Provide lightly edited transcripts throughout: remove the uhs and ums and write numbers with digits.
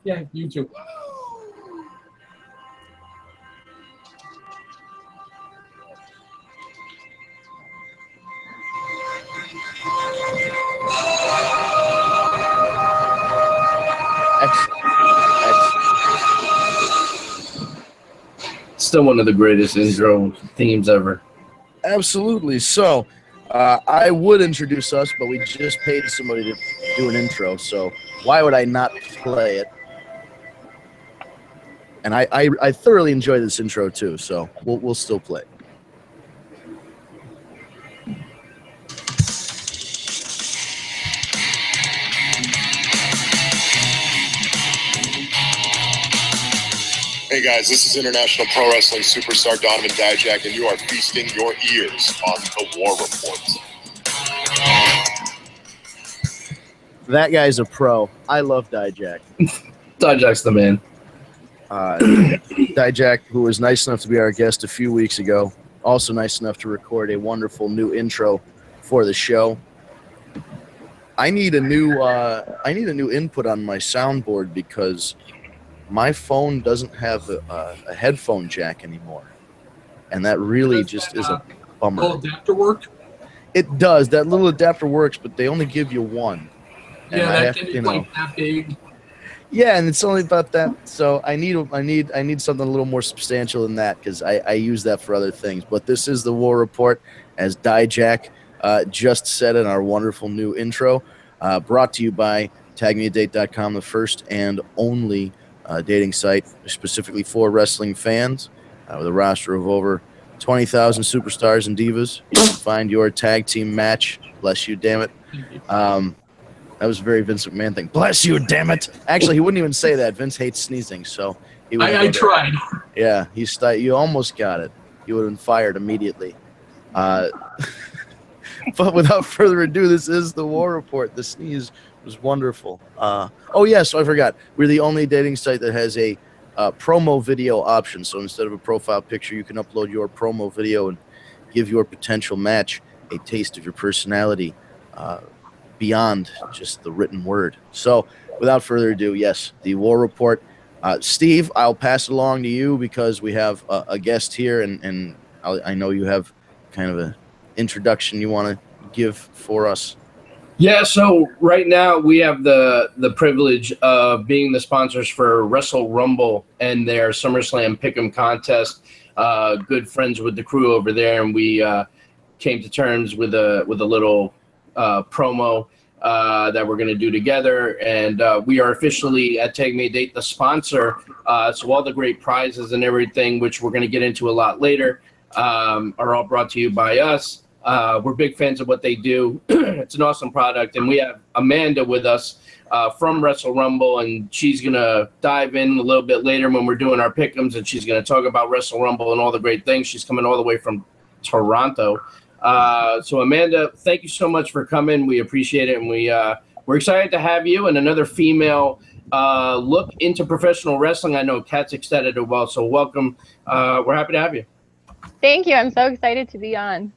Yeah, you too. Still one of the greatest intro themes ever. Absolutely. So, I would introduce us, but we just paid somebody to do an intro, so why would I not play it? And I thoroughly enjoy this intro too, so we'll still play. Hey guys, this is International Pro Wrestling superstar Donovan Dijak, and you are feasting your ears on the War Report. That guy's a pro. I love Dijak. Dijak's the man. Dijak, who was nice enough to be our guest a few weeks ago, also nice enough to record a wonderful new intro for the show. I need a new input on my soundboard because my phone doesn't have a headphone jack anymore, and that really just is a bummer. Little adapter work? It does. That little adapter works, but they only give you one. And Yeah, I that have thing to, is like that big. Yeah, and it's only about that. So I need something a little more substantial than that because I use that for other things. But this is the War Report, as Dijak just said in our wonderful new intro, brought to you by tagmeadate.com, the first and only dating site specifically for wrestling fans, with a roster of over 20,000 superstars and divas. You can find your tag team match. Bless you, damn it. That was a very Vince McMahon thing. Bless you, damn it. Actually, he wouldn't even say that. Vince hates sneezing, so he would. I tried. Yeah, you almost got it. You would have been fired immediately. But without further ado, this is the War Report. The sneeze was wonderful. Oh, yeah, so I forgot. We're the only dating site that has a promo video option. So instead of a profile picture, you can upload your promo video and give your potential match a taste of your personality beyond just the written word. So without further ado, yes, the War Report. Steve, I'll pass it along to you because we have a guest here, and I know you have kind of an introduction you want to give for us. Yeah, so right now we have the privilege of being the sponsors for Wrestle Rumble and their SummerSlam Pickem Contest. Good friends with the crew over there, and we came to terms with a little promo that we're going to do together, and we are officially at Tag Me a Date the sponsor. So all the great prizes and everything, which we're going to get into a lot later, are all brought to you by us. We're big fans of what they do. It's an awesome product, and we have Amanda with us from Wrestle Rumble, and she's going to dive in a little bit later when we're doing our pick'ems, and she's going to talk about Wrestle Rumble and all the great things. She's coming all the way from Toronto. So Amanda, thank you so much for coming. We appreciate it, and we're excited to have you and another female look into professional wrestling. I know Kat's excited as well, so welcome. We're happy to have you. Thank you. I'm so excited to be on.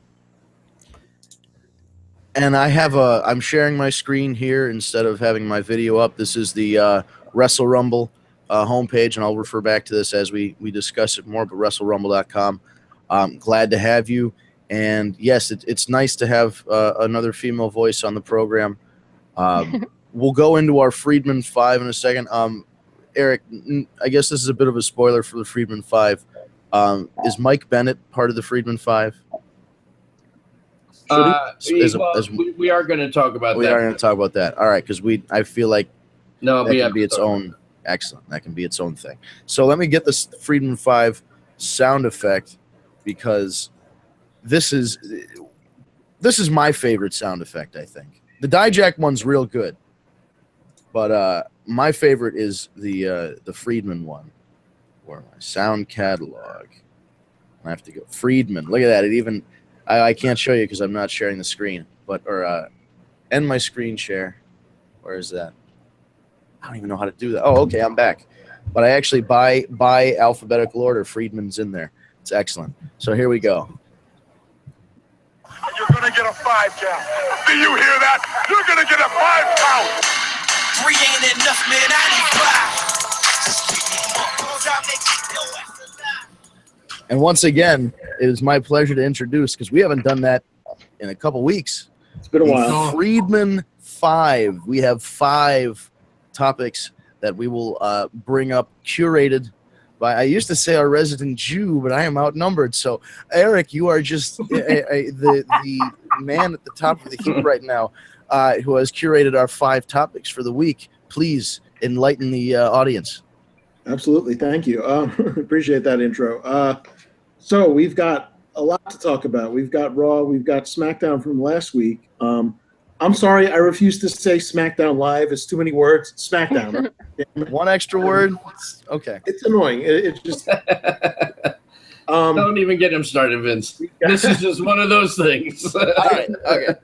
And I'm sharing my screen here instead of having my video up. This is the Wrestle Rumble homepage, and I'll refer back to this as we discuss it more, but WrestleRumble.com. Glad to have you. And yes, it's nice to have another female voice on the program. We'll go into our Freedman 5 in a second. Eric, I guess this is a bit of a spoiler for the Freedman 5. Is Mike Bennett part of the Freedman 5? We are going to talk about that. We are going to talk about that. All right, because I feel like that can be its own. Excellent. That can be its own thing. So let me get this Freedman 5 sound effect because this is my favorite sound effect, I think. The Dijak one's real good, but my favorite is the Freedman one. Where my sound catalog? I have to go Freedman. Look at that. It even I can't show you because I'm not sharing the screen. But end my screen share. Where is that? I don't even know how to do that. Oh, okay, I'm back. But I actually by alphabetical order. Freedman's in there. It's excellent. So here we go. You're gonna get a 5 count. Do you hear that? You're gonna get a 5 count. 3 ain't enough, man. I need 5. And once again, it is my pleasure to introduce, because we haven't done that in a couple weeks. It's been a while. Friedman 5. We have 5 topics that we will bring up, curated by, I used to say our resident Jew, but I am outnumbered. So, Eric, you are just the man at the top of the heap right now, who has curated our 5 topics for the week. Please enlighten the audience. Absolutely. Thank you. Appreciate that intro. So we've got a lot to talk about. We've got Raw. We've got SmackDown from last week. I'm sorry. I refuse to say SmackDown Live. It's too many words. SmackDown. One extra word. Okay. It's annoying. It's just. Don't even get him started, Vince. This is just one of those things. All right. Okay.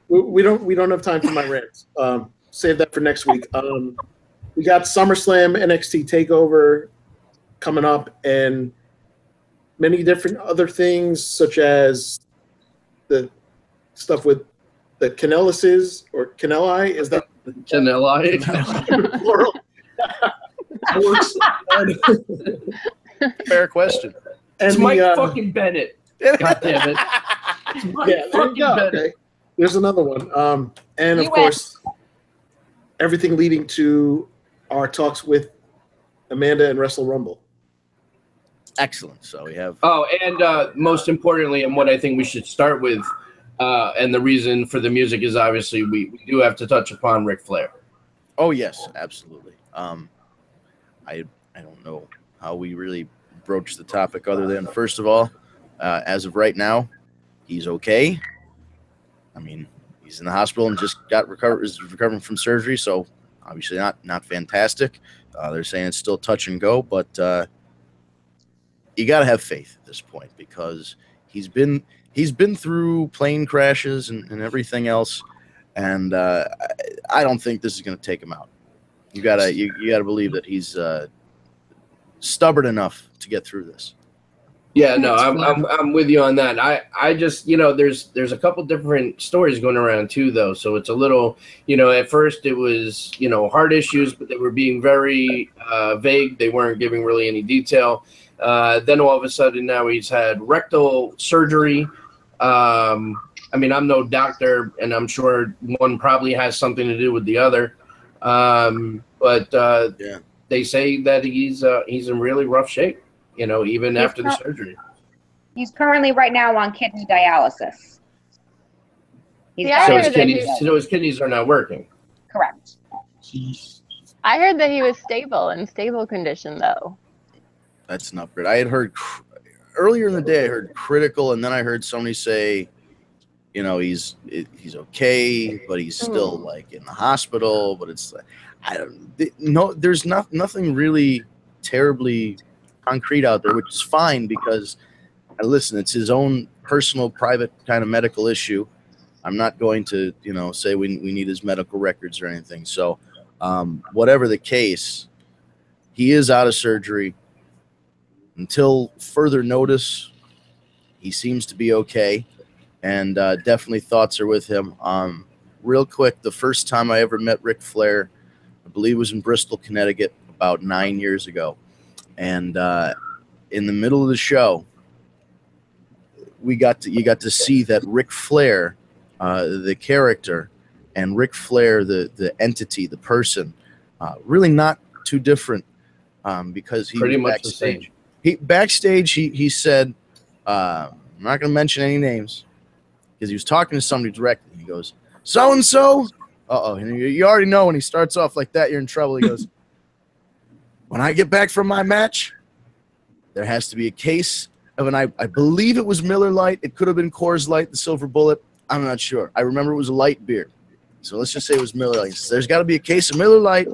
We don't have time for my rants. Save that for next week. We got SummerSlam, NXT Takeover coming up, and many different other things, such as the stuff with the Canellises or Canelli. Is that Canelli? plural? Fair question. And It's Mike fucking Bennett. God damn it. It's Mike fucking Bennett. Okay. There's another one. And of course, everything leading to our talks with Amanda and Wrestle Rumble. Excellent. So we have. Oh, and most importantly, and what I think we should start with, and the reason for the music is obviously we do have to touch upon Ric Flair. Oh yes, absolutely. I don't know how we really broach the topic other than, first of all, as of right now, he's okay. I mean, he's in the hospital and just is recovering from surgery, so obviously not fantastic. They're saying it's still touch and go, but you got to have faith at this point, because he's been through plane crashes and everything else, and I don't think this is going to take him out. You gotta believe that he's stubborn enough to get through this. Yeah, no, I'm with you on that. I just, there's a couple different stories going around too, though. So it's a little, at first it was, heart issues, but they were being very vague. They weren't giving really any detail. Then all of a sudden now he's had rectal surgery. I mean, I'm no doctor, and I'm sure one probably has something to do with the other. But they say that he's in really rough shape. Even after the surgery. He's currently right now on kidney dialysis. So his kidneys are not working. Correct. I heard that he was in stable condition, though. That's not good. I had heard earlier in the day, I heard critical, and then I heard somebody say, he's okay, but he's still like in the hospital. But it's there's nothing really terribly concrete out there, which is fine, because listen, it's his own personal, private kind of medical issue. I'm not going to, say we need his medical records or anything. So, whatever the case, he is out of surgery until further notice. He seems to be okay, and definitely thoughts are with him. Real quick, the first time I ever met Ric Flair, I believe it was in Bristol, Connecticut, about 9 years ago. And in the middle of the show, you got to see that Ric Flair, the character, and Ric Flair, the entity, the person, really not too different, because he pretty was much backstage. Backstage, he said, I'm not going to mention any names, because he was talking to somebody directly. He goes, so and so. You already know when he starts off like that, you're in trouble. He goes, when I get back from my match, there has to be a case of I believe it was Miller Lite. It could have been Coors Light, the Silver Bullet. I'm not sure. I remember it was a light beer. So let's just say it was Miller Lite. There's got to be a case of Miller Lite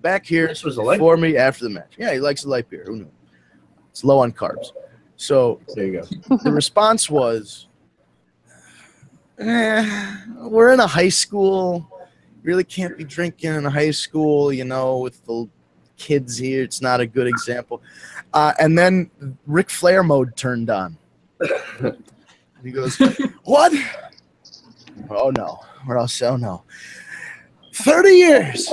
back here for me after the match. Yeah, he likes the light beer. Who knew? It's low on carbs. So there you go. The response was, we're in a high school. You really can't be drinking in a high school, with the kids here. It's not a good example. And then Ric Flair mode turned on. He goes, what? Oh no. Or else, oh no. 30 years.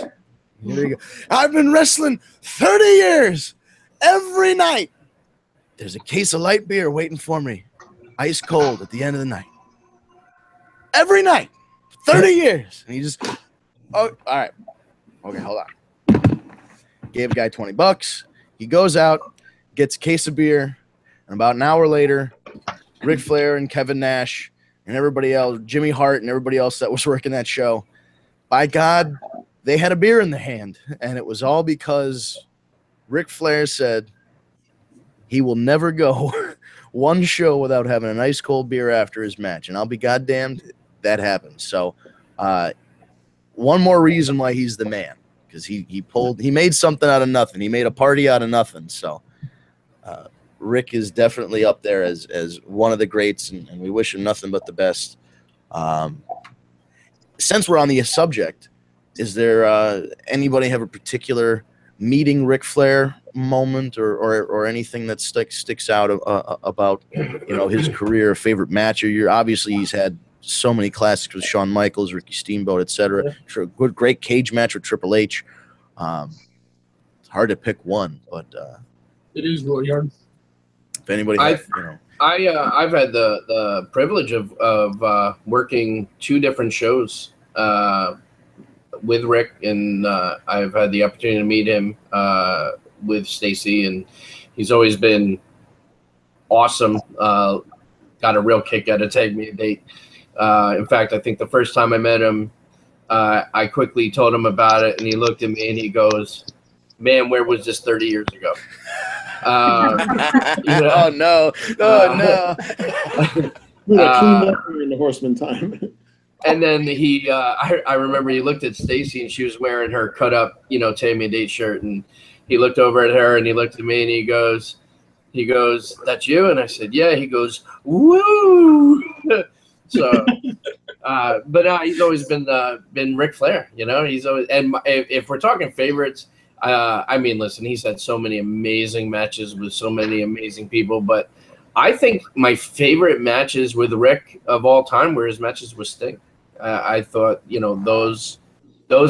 Here you go. I've been wrestling 30 years every night. there's a case of light beer waiting for me, ice cold at the end of the night. Every night, 30 years. And he just, oh, all right. Okay, hold on. Gave a guy $20. He goes out, gets a case of beer, and about an hour later, Ric Flair and Kevin Nash and everybody else, Jimmy Hart and everybody else that was working that show, by God, they had a beer in the hand. And it was all because Ric Flair said he will never go one show without having an ice cold beer after his match. And I'll be goddamned, that happened. So one more reason why he's the man, because he made something out of nothing. He made a party out of nothing. So Rick is definitely up there as one of the greats, and we wish him nothing but the best. Since we're on the subject, is there anybody have a particular meeting Ric Flair moment or anything that sticks out about his career, favorite match? Or obviously he's had so many classics with Shawn Michaels, Ricky Steamboat, etc. Great cage match with Triple H. It's hard to pick one, but it is really hard. If anybody, I've had the privilege of working 2 different shows with Rick, and I've had the opportunity to meet him with Stacy, and he's always been awesome. Got a real kick out of Take Me a Date. In fact, I think the first time I met him, I quickly told him about it, and he looked at me and he goes, "Man, where was this 30 years ago?" Oh no! We got cleaned up during the Horseman time. And then I remember he looked at Stacy, and she was wearing her cut up, Take Me a Date shirt, and he looked over at her and he looked at me and he goes, "That's you?" And I said, "Yeah." He goes, "Woo!" So, but he's always been Ric Flair, He's always, and if we're talking favorites, I mean, listen, he's had so many amazing matches with so many amazing people, but I think my favorite matches with Rick of all time were his matches with Sting. I thought, those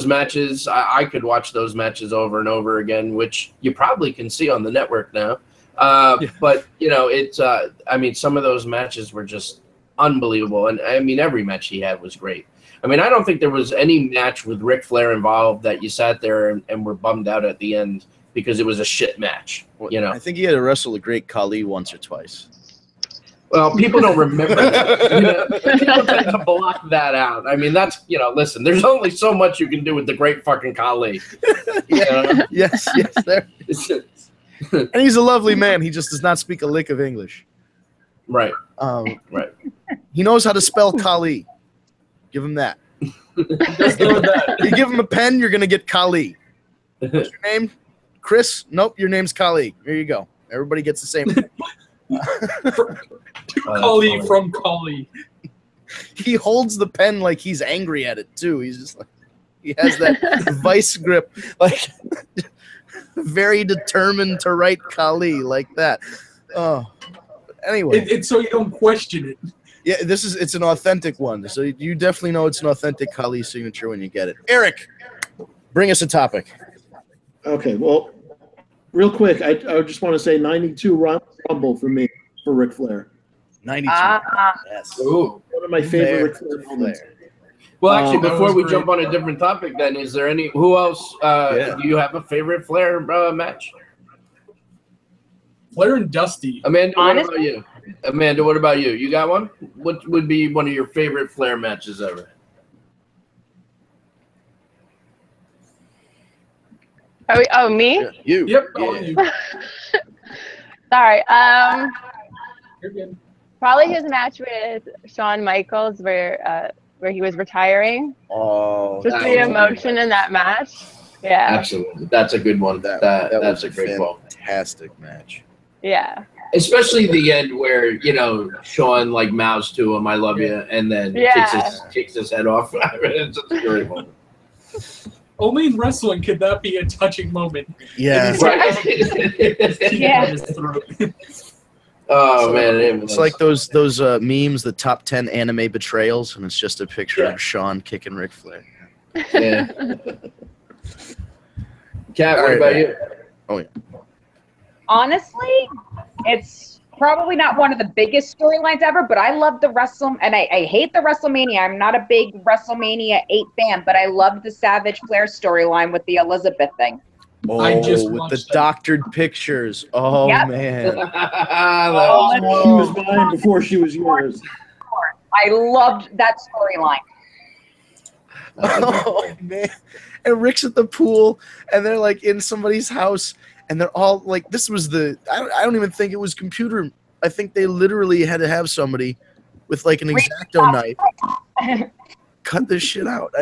matches, I could watch those matches over and over again, which you probably can see on the network now. But, it's, I mean, some of those matches were just unbelievable. And I mean, every match he had was great. I mean, I don't think there was any match with Ric Flair involved that you sat there and were bummed out at the end because it was a shit match. I think he had to wrestle the great Khali once or twice. Well, people don't remember that. People tend to block that out. I mean, that's, listen, there's only so much you can do with the great fucking Khali. Yes, there. And he's a lovely man. He just does not speak a lick of English. Right. Right. He knows how to spell Khali. Give him that. You give him a pen, you're going to get Khali. What's your name? Chris? Nope, your name's Khali. There you go. Everybody gets the same thing. Khali from Khali. He holds the pen like he's angry at it, too. He's just like, he has that vice grip, like very determined to write Khali like that. Oh, anyway. It's so you don't question it. Yeah, it's an authentic one. So you definitely know it's an authentic Khali signature when you get it. Eric, bring us a topic. Okay, well, real quick, I just want to say 92 Rumble for me, for Ric Flair. 92. Yes. Ooh. One of my favorite Ric Flair moments. Well, actually, before we jump on a different topic, then, is there who else, do you have a favorite Flair match? Flair and Dusty. Amanda, what about you? Amanda, what about you? You got one? What would be one of your favorite Flair matches ever? Me? Yeah, you. Yep. Yeah. You. Sorry. You're good. Probably his match with Shawn Michaels where he was retiring. Oh, Just the emotion in that match. Yeah. Absolutely. That's a good one. That's a great one. Fantastic match. Yeah. Especially the end where, Shawn mouths to him, "I love you," and then kicks his head off. It's a great one. Only in wrestling could that be a touching moment. Yeah. Yeah. Oh, man. It's like those memes, the top 10 anime betrayals, and it's just a picture of Shawn kicking Ric Flair. Yeah. Kat, what about you? Oh, yeah. Honestly, It's probably not one of the biggest storylines ever, but I love the and I hate the WrestleMania. I'm not a big WrestleMania 8 fan, but I loved the Savage Flair storyline with the Elizabeth thing. Oh, I just with the watched that. doctored pictures. Oh, Yep. man. Oh, she was mine before she was yours. I loved that storyline. Oh, man. And Rick's at the pool, and they're like in somebody's house, and they're all like, this was I don't even think it was computer. I think they literally had to have somebody with like an X-Acto knife cut this shit out.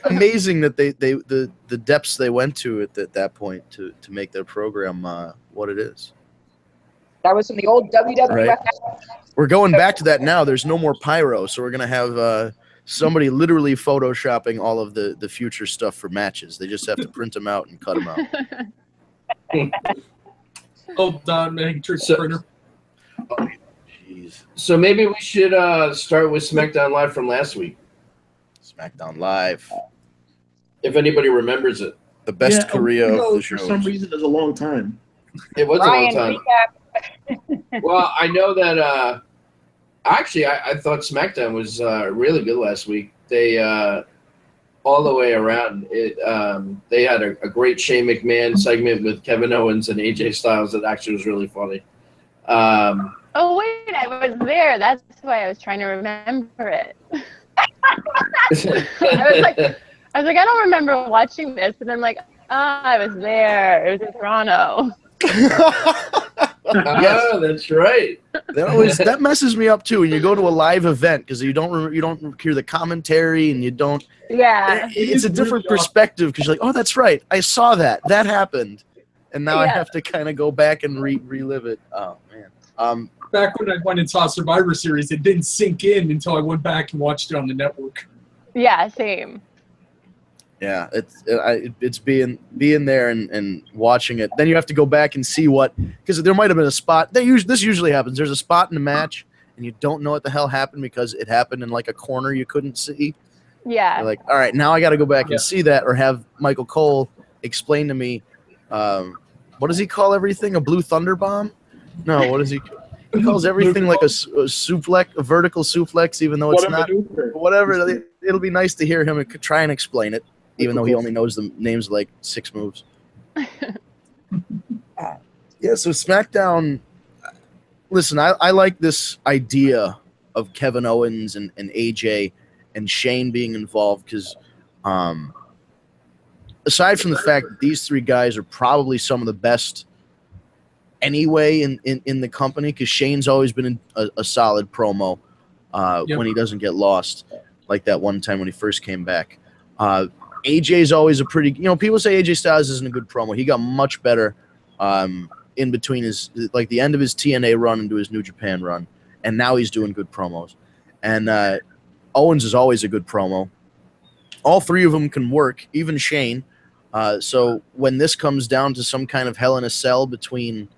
Amazing that the depths they went to at that point to make their program what it is. That was from the old WWF. Right. We're going back to that now. There's no more pyro, so we're gonna have somebody literally photoshopping all of the future stuff for matches. They just have to print them out and cut them out. Hold on, Matrix printer. Oh, jeez. So maybe we should start with SmackDown Live from last week. SmackDown Live. If anybody remembers it. The best Korea of the For show. some reason, it's a long time. It was Ryan, a long time. Well, I know that actually I thought SmackDown was really good last week. They all the way around it. They had a great Shane McMahon segment with Kevin Owens and AJ Styles that actually was really funny. Oh wait, I was there. That's why I was trying to remember it. I was like, I don't remember watching this, and I'm like, I was there. It was in Toronto. Oh, that's right. That messes me up too when you go to a live event because you don't hear the commentary and you don't. Yeah. It's a different perspective because you're like, oh, that's right. I saw that. That happened, and now I have to kind of go back and relive it. Oh man. Back when I went and saw Survivor Series, it didn't sink in until I went back and watched it on the network. Yeah, same. Yeah, it's being there and watching it. Then you have to go back and see because there might have been a spot. This usually happens. There's a spot in the match, and you don't know what the hell happened because it happened in like a corner you couldn't see. Yeah. You're like, all right, now I got to go back and see that, or have Michael Cole explain to me, what does he call everything? A blue thunder bomb? No, what does he? He calls everything like a suplex, a vertical suplex, even though it's not. Whatever. It'll be nice to hear him try and explain it, even though he only knows the names of like 6 moves. Yeah, so SmackDown. Listen, I like this idea of Kevin Owens and AJ and Shane being involved because, aside from the fact that these 3 guys are probably some of the best anyway in the company, because Shane's always been a solid promo when he doesn't get lost, like that one time when he first came back. AJ's always a pretty, people say AJ Styles isn't a good promo. He got much better in between the end of his TNA run into his New Japan run, and now he's doing good promos. And Owens is always a good promo. All 3 of them can work, even Shane. So when this comes down to some kind of Hell in a Cell between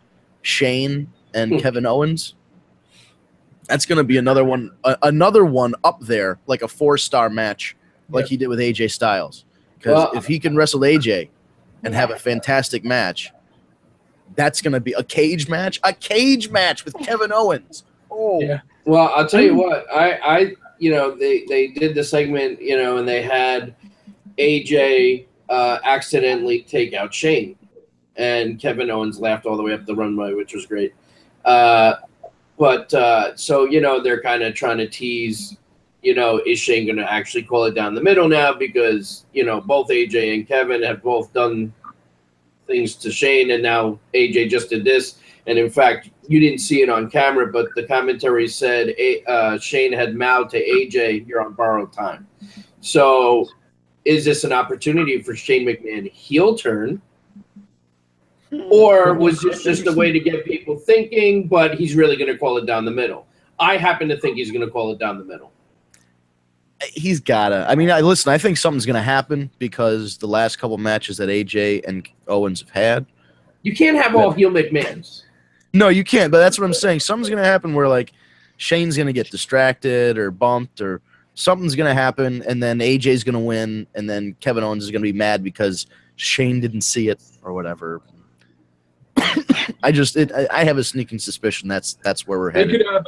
Shane and Kevin Owens, that's going to be another one up there, like a 4-star match, like he did with AJ Styles. Because if he can wrestle AJ and have a fantastic match, that's going to be a cage match with Kevin Owens. Oh, yeah. Well, I'll tell you what, they did the segment, and they had AJ accidentally take out Shane, and Kevin Owens laughed all the way up the runway, which was great. So they're kind of trying to tease, is Shane going to actually call it down the middle now? Because, both AJ and Kevin have both done things to Shane, and now AJ just did this. And in fact, you didn't see it on camera, but the commentary said Shane had mouthed to AJ, "You're on borrowed time." So is this an opportunity for Shane McMahon heel turn? Or was this just a way to get people thinking, but he's really going to call it down the middle? I happen to think he's going to call it down the middle. He's gotta. I mean, listen, I think something's going to happen because the last couple matches that AJ and Owens have had. You can't have all heel McMahons. No, you can't, but that's what I'm saying. Something's going to happen where, like, Shane's going to get distracted or bumped or something's going to happen, and then AJ's going to win, and then Kevin Owens is going to be mad because Shane didn't see it or whatever. I have a sneaking suspicion that's where we're They headed. could have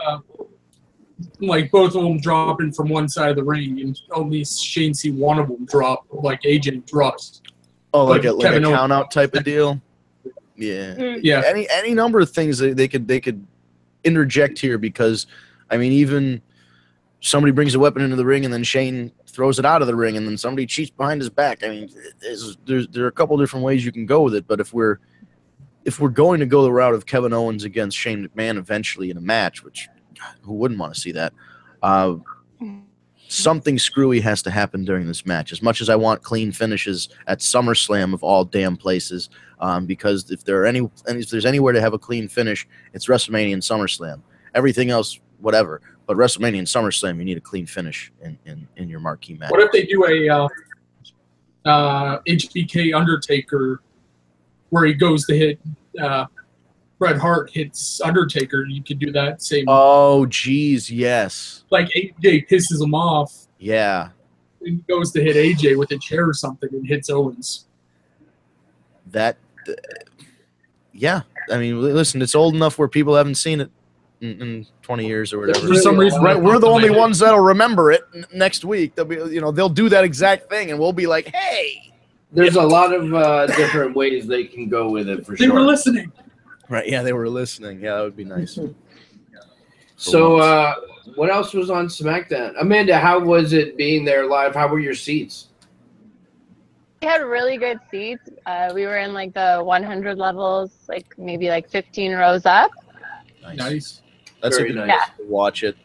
like both of them dropping from one side of the ring, and only Shane see one of them drop, like AJ drops. Oh, like a Kevin Owens. count out type of deal. Yeah, Yeah. Any number of things they could interject here, because I mean, even somebody brings a weapon into the ring and then Shane throws it out of the ring, and then somebody cheats behind his back. I mean, there are a couple different ways you can go with it, but if we're going to go the route of Kevin Owens against Shane McMahon eventually in a match, which God, who wouldn't want to see that? Something screwy has to happen during this match. As much as I want clean finishes at SummerSlam of all damn places, because if there's anywhere to have a clean finish, it's WrestleMania and SummerSlam. Everything else, whatever. But WrestleMania and SummerSlam, you need a clean finish in your marquee match. What if they do a HBK Undertaker, where he goes to hit Bret Hart hits Undertaker? You could do that same. Oh, geez, yes. Like AJ pisses him off. Yeah. And he goes to hit AJ with a chair or something and hits Owens. Yeah. I mean, listen, it's old enough where people haven't seen it in 20 years or whatever. For some reason, right, we're the only ones that'll remember it next week. They'll do that exact thing, and we'll be like, hey. There's a lot of different ways they can go with it, for sure. They were listening. Right, yeah, they were listening. Yeah, that would be nice. So, what else was on SmackDown? Amanda, how was it being there live? How were your seats? We had really good seats. We were in like the 100 levels, like maybe like 15 rows up. Nice. That's Very a good nice. way to watch it.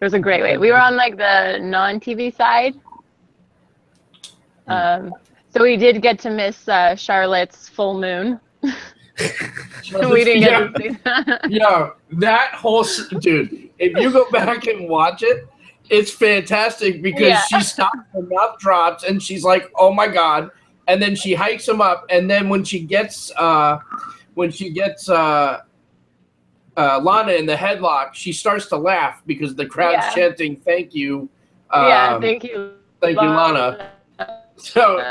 It was a great way. We were on like the non-TV side. So we did get to miss Charlotte's full moon. We didn't get to see that. Yeah, that whole dude. If you go back and watch it, it's fantastic because she stops, her mouth drops, and she's like, "Oh my god!" And then she hikes him up, and then when she gets Lana in the headlock, she starts to laugh because the crowd's chanting, "Thank you." Thank you. Thank you, Lana. So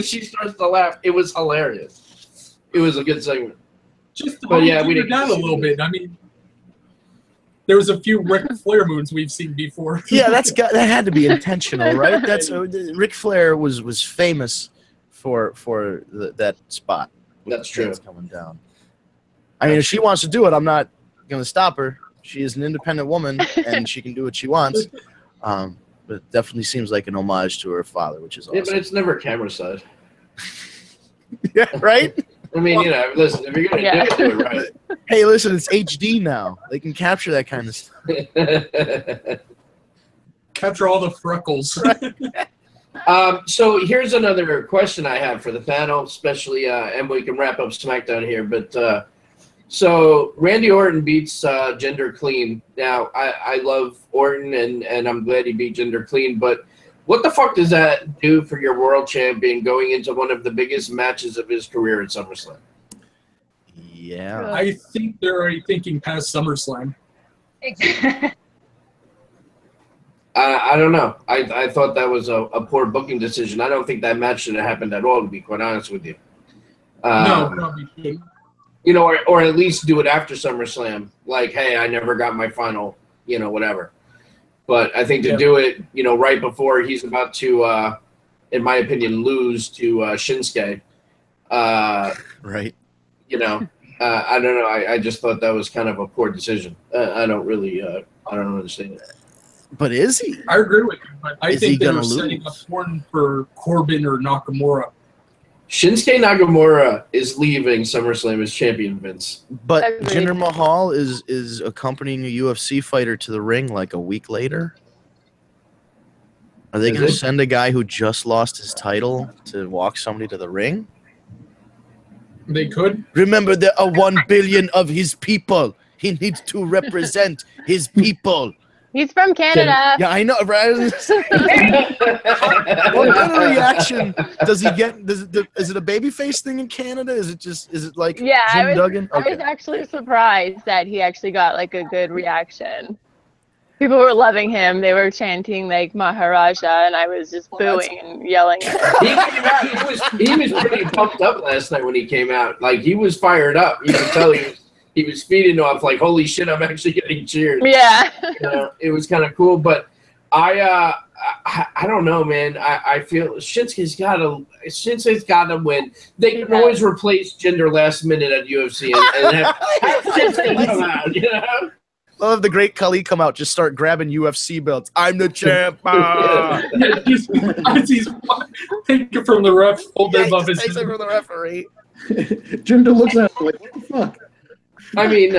she starts to laugh. It was hilarious. It was a good segment. Just to But yeah, we we didn't down a little bit. I mean, there was a few Ric Flair moons we've seen before. Yeah, that had to be intentional, right? That's Ric Flair was famous for that spot. That's true. Coming down. I mean, if she wants to do it, I'm not going to stop her. She is an independent woman, and she can do what she wants. But it definitely seems like an homage to her father, which is awesome. Yeah, but it's never camera side. Yeah, right? I mean, listen, if you're going to do it right. Hey, listen, it's HD now. They can capture that kind of stuff. Capture all the freckles. So here's another question I have for the panel, especially, and we can wrap up SmackDown here. But so Randy Orton beats Gender Clean. Now, I love Orton, and I'm glad he beat Gender Clean, but what the fuck does that do for your world champion going into one of the biggest matches of his career at SummerSlam? Yeah. I think they're already thinking past SummerSlam. I don't know. I thought that was a poor booking decision. I don't think that match should have happened at all, to be quite honest with you. No, probably shouldn't. Or at least do it after SummerSlam. Like, hey, I never got my final, whatever. But I think to do it, right before he's about to, in my opinion, lose to Shinsuke. Right. I don't know. I just thought that was kind of a poor decision. I don't understand it. But is he? I agree with you, but I Is he think they gonna were setting lose? up Orton for Corbin or Nakamura. Shinsuke Nakamura is leaving SummerSlam as champion, Vince. But Agreed. Jinder Mahal is accompanying a UFC fighter to the ring like a week later. Are they Is going to it? send a guy who just lost his title to walk somebody to the ring? They could. Remember, there are 1 billion of his people. He needs to represent his people. He's from Canada. Yeah, I know, right? What kind of reaction does he get? Is it a babyface thing in Canada? Is it like Jim Duggan? I was actually surprised that he actually got like a good reaction. People were loving him. They were chanting like Maharaja, and I was just booing and yelling at him. He came out. He was pretty pumped up last night when he came out. Like he was fired up. You could tell he was feeding off. Like holy shit, I'm actually getting cheered. Yeah. It was kind of cool, but I don't know, man. I feel Shinsuke's got to win. They can always replace Jinder last minute at UFC and have Shinsuke come out, you know? I'll have the great Khali come out, just start grabbing UFC belts. I'm the champ. He's taking from the ref, hold it above his head. From the referee. Jinder looks at him like, what the fuck? I mean,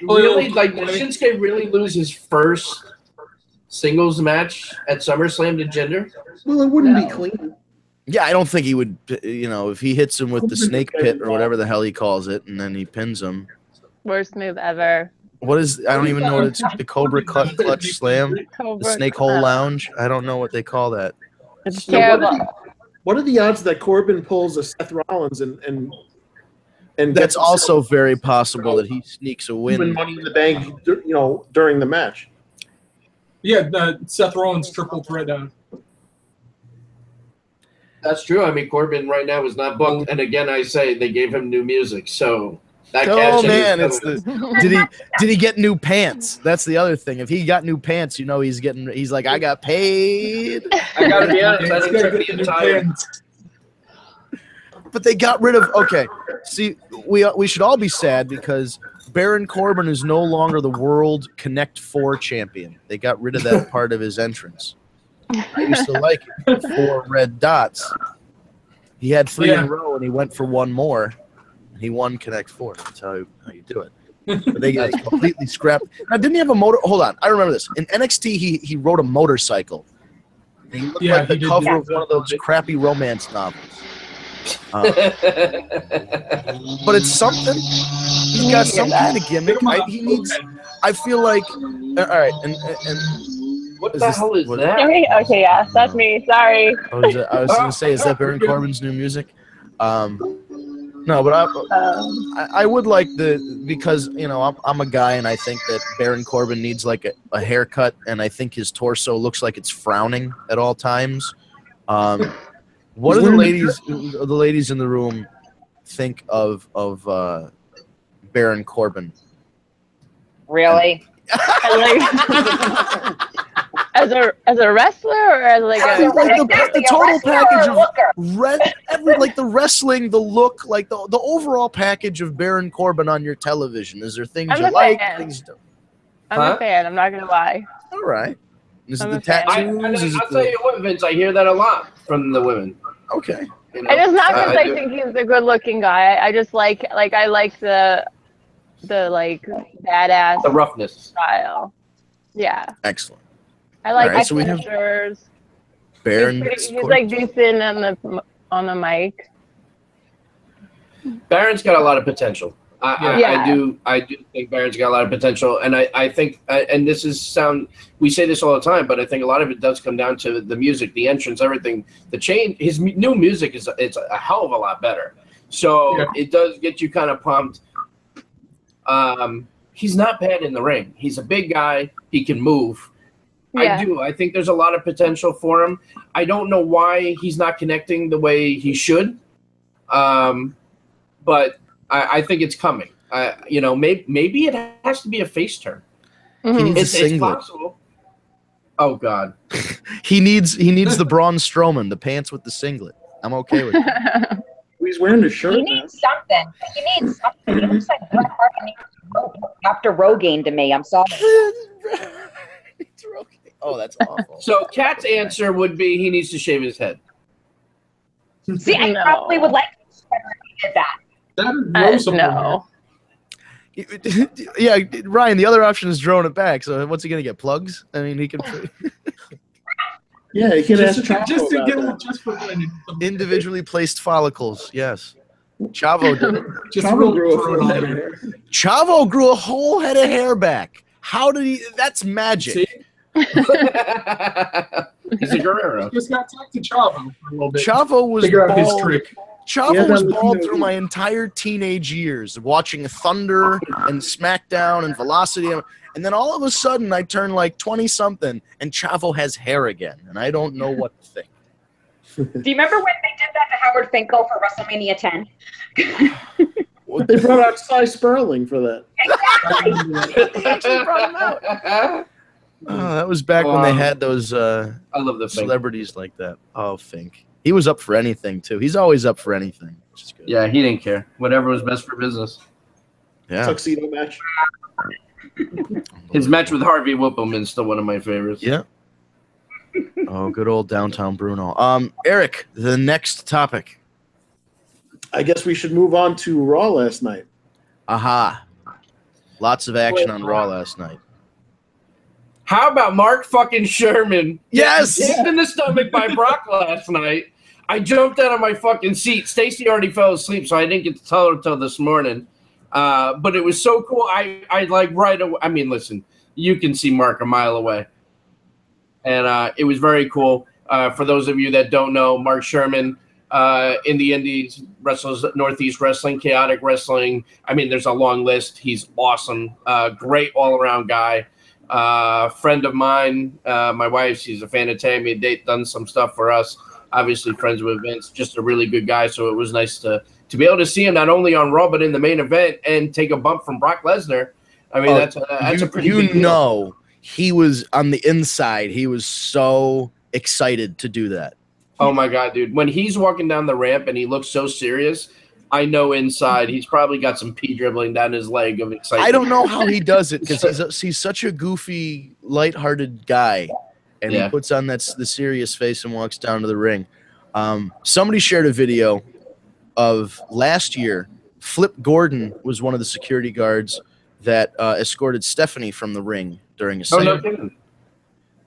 really, like, did Shinsuke really lose his first singles match at SummerSlam to Jinder? Well, it wouldn't be clean. Yeah, I don't think he would, if he hits him with the snake pit or whatever the hell he calls it, and then he pins him. Worst move ever. What is, I don't even know what it's, the Cobra Clutch Slam? The Snake Hole Lounge? I don't know what they call that. It's terrible. What are the odds that Corbin pulls a Seth Rollins and that's also very possible that he sneaks a win. Money in the Bank, during the match. Yeah, Seth Rollins triple threat. That's true. I mean, Corbin right now is not booked, and again, I say they gave him new music, so. Oh man, did he get new pants? That's the other thing. If he got new pants, he's like, I got paid. I gotta be honest, I didn't check the entire. But they got rid of. Okay, see, we should all be sad because Baron Corbin is no longer the World Connect 4 champion. They got rid of that part of his entrance. I used to like it. 4 red dots. He had 3 in a row, and he went for 1 more. He won Connect 4. That's how you do it. But they got completely scrapped. Now, didn't he have a motor? Hold on. I remember this. In NXT, he rode a motorcycle. He looked like the cover of one of those crappy romance novels. But it's something. He's got some kind of gimmick. He needs. I feel like. All right. And what the hell is that? Okay, yeah, that's me. Sorry. I was going to say, is that Baron Corbin's new music? No, but I would like because I'm a guy and I think that Baron Corbin needs like a haircut, and I think his torso looks like it's frowning at all times. What do the ladies in the room think of Baron Corbin? Really? As a wrestler or as like the total package of the wrestling, the look, like the overall package of Baron Corbin on your television. Is there things you like? Things don't? I'm a fan. I'm not gonna lie. All right. Is it the tattoos? I'll tell you what, Vince. I hear that a lot from the women. Okay. And it's not because I think he's a good-looking guy. I just like I like the like badass, the roughness style. Yeah. Excellent. I like right, so we have Baron. He's like decent on the mic. Baron's got a lot of potential. I do think Baron's got a lot of potential, and I think, and this is we say this all the time, but I think a lot of it does come down to the music, the entrance, everything. The change, his new music it's a hell of a lot better. So it does get you kind of pumped. He's not bad in the ring. He's a big guy. He can move. Yeah. I think there's a lot of potential for him. I don't know why he's not connecting the way he should, but I think it's coming. Maybe it has to be a face turn. Mm-hmm. He needs a singlet. It's possible. Oh God. he needs the Braun Strowman, the pants with the singlet. I'm okay with that. He's wearing a shirt. He needs something. He looks like Bret Hart after Rogaine to me. I'm sorry. Oh, that's awful. So Kat's answer would be he needs to shave his head. See, I probably would like to did that. No. Yeah, Ryan, the other option is drawing it back. So what's he going to get, plugs? I mean, he can... Yeah, he can ask individually placed follicles, yes. Chavo did it. Chavo grew a whole head of hair back. How did he... That's magic. See? He's a Guerrero. Just got to talk to Chavo for a little bit. Chavo was figure out his bald. trick. Chavo was bald through my entire teenage years, watching Thunder and Smackdown and Velocity, And then all of a sudden, I turn like 20-something, and Chavo has hair again, and I don't know what to think. Do you remember when they did that to Howard Finkel for WrestleMania 10? They brought out Cy Sperling for that. They actually brought him out. Oh, that was back when they had those I love the celebrities like that. Oh, Fink. He was up for anything, too. He's always up for anything, which is good. Yeah, he didn't care. Whatever was best for business. Yeah. Tuxedo match. His match with Harvey Whippleman is still one of my favorites. Yeah. Oh, good old Downtown Bruno. Eric, the next topic. I guess we should move on to Raw last night. Aha. Lots of action on Raw last night. How about Mark fucking Sherman? Yes! Kicked in the stomach by Brock last night. I jumped out of my fucking seat. Stacy already fell asleep, so I didn't get to tell her until this morning. But it was so cool. I like right away. I mean, listen, you can see Mark a mile away. And it was very cool. For those of you that don't know, Mark Sherman in the Indies wrestles Northeast Wrestling, Chaotic Wrestling. I mean, there's a long list. He's awesome. Great all-around guy. Friend of mine, my wife, she's a fan of Tammy. They've done some stuff for us. Obviously, friends with Vince. Just a really good guy. So it was nice to be able to see him not only on Raw but in the main event and take a bump from Brock Lesnar. I mean, that's a pretty big deal. Know, he was on the inside. He was so excited to do that. Oh my God, dude! When he's walking down the ramp and he looks so serious, I know inside he's probably got some pee dribbling down his leg of excitement. I don't know how he does it because he's such a goofy, lighthearted guy, and he puts on the serious face and walks down to the ring. Somebody shared a video of last year. Flip Gordon was one of the security guards that escorted Stephanie from the ring during a segment. Oh, no.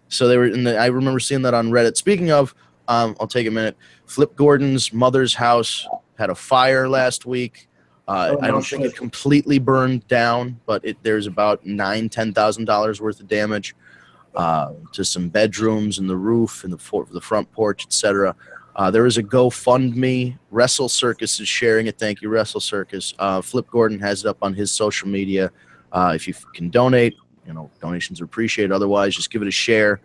So they were I remember seeing that on Reddit. Speaking of, I'll take a minute. Flip Gordon's mother's house had a fire last week. I don't think it completely burned down, but there's about $9,000-$10,000 worth of damage to some bedrooms and the roof and the front porch, etc. There is a GoFundMe. Wrestle Circus is sharing it. Thank you, Wrestle Circus. Flip Gordon has it up on his social media. If you can donate, donations are appreciated. Otherwise, just give it a share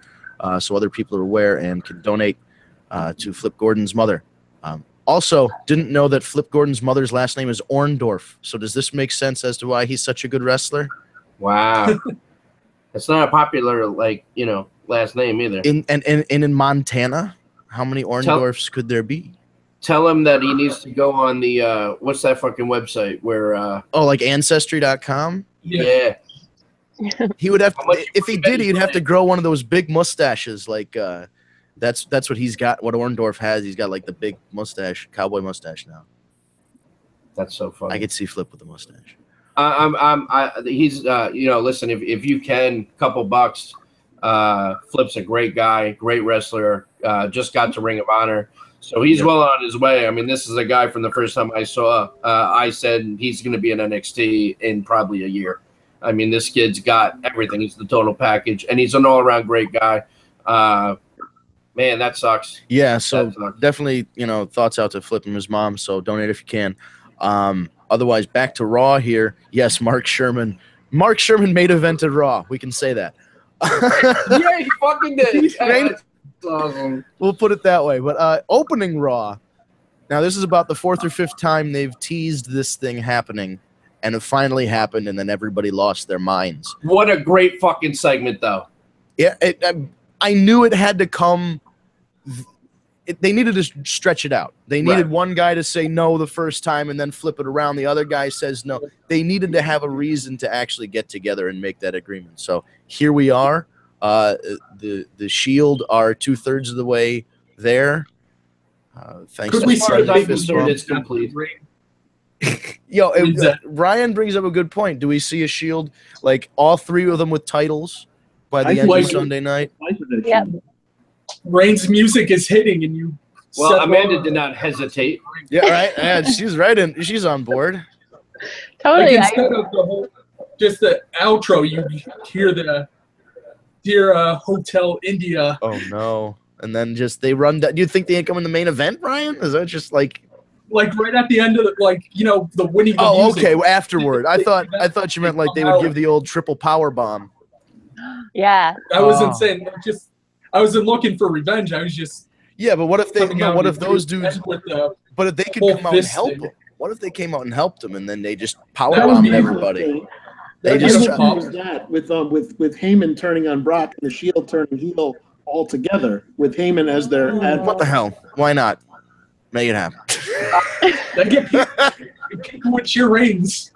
so other people are aware and can donate to Flip Gordon's mother. Also, didn't know that Flip Gordon's mother's last name is Orndorff. So does this make sense as to why he's such a good wrestler? Wow. It's not a popular, last name either. In Montana, how many Orndorffs could there be? Tell him that he needs to go on the, what's that fucking website where... like Ancestry.com? Yeah. He would have to, if he did, he'd have to grow one of those big mustaches like... That's what he's got. What Orndorff has, he's got like the big mustache, cowboy mustache now. That's so funny. I could see Flip with the mustache. He's listen, if you can, couple bucks. Flip's a great guy, great wrestler. Just got to Ring of Honor, so he's well on his way. I mean, this is a guy from the first time I saw. I said he's going to be in NXT in probably a year. I mean, this kid's got everything. He's the total package, and he's an all-around great guy. Man, that sucks. Yeah, so definitely, thoughts out to Flip and his mom. So donate if you can. Otherwise, back to Raw here. Yes, Mark Sherman. Mark Sherman main evented Raw. We can say that. Yeah, he fucking did. That's awesome. We'll put it that way. But opening Raw. Now, this is about the 4th or 5th time they've teased this thing happening, and it finally happened, and then everybody lost their minds. What a great fucking segment, though. Yeah, I knew it had to come. They needed to stretch it out. They needed one guy to say no the first time and then flip it around. The other guy says no. They needed to have a reason to actually get together and make that agreement. So here we are. The Shield are 2/3 of the way there. Thanks to it's complete. Ryan brings up a good point. Do we see a Shield like all 3 of them with titles by the end of Sunday night? Yeah. Reigns' music is hitting, and you. Well, Amanda did not hesitate. Yeah, right. Yeah, she's right. She's on board. Totally. Like instead of just the outro, you hear the Dear Hotel India. Oh no! And then just they run. Do you think they come in the main event, Ryan? Is that just like? like right at the end of the, like, you know, the winning. Oh, music. okay. Afterward, I thought you meant like they would give the old triple power bomb. Yeah. I wasn't saying like, just. I wasn't looking for revenge. I was just. Yeah, but what if they? coming out What if and those doing dudes? that with the But if they could whole come out and fist help thing. them, what if they came out and helped them, and then they just power That would bombed be everybody? They That just was that with Heyman turning on Brock and the Shield turning heel all together with Heyman as their advocate. what the hell? Why not? Make it happen. They get people with cheer Reigns.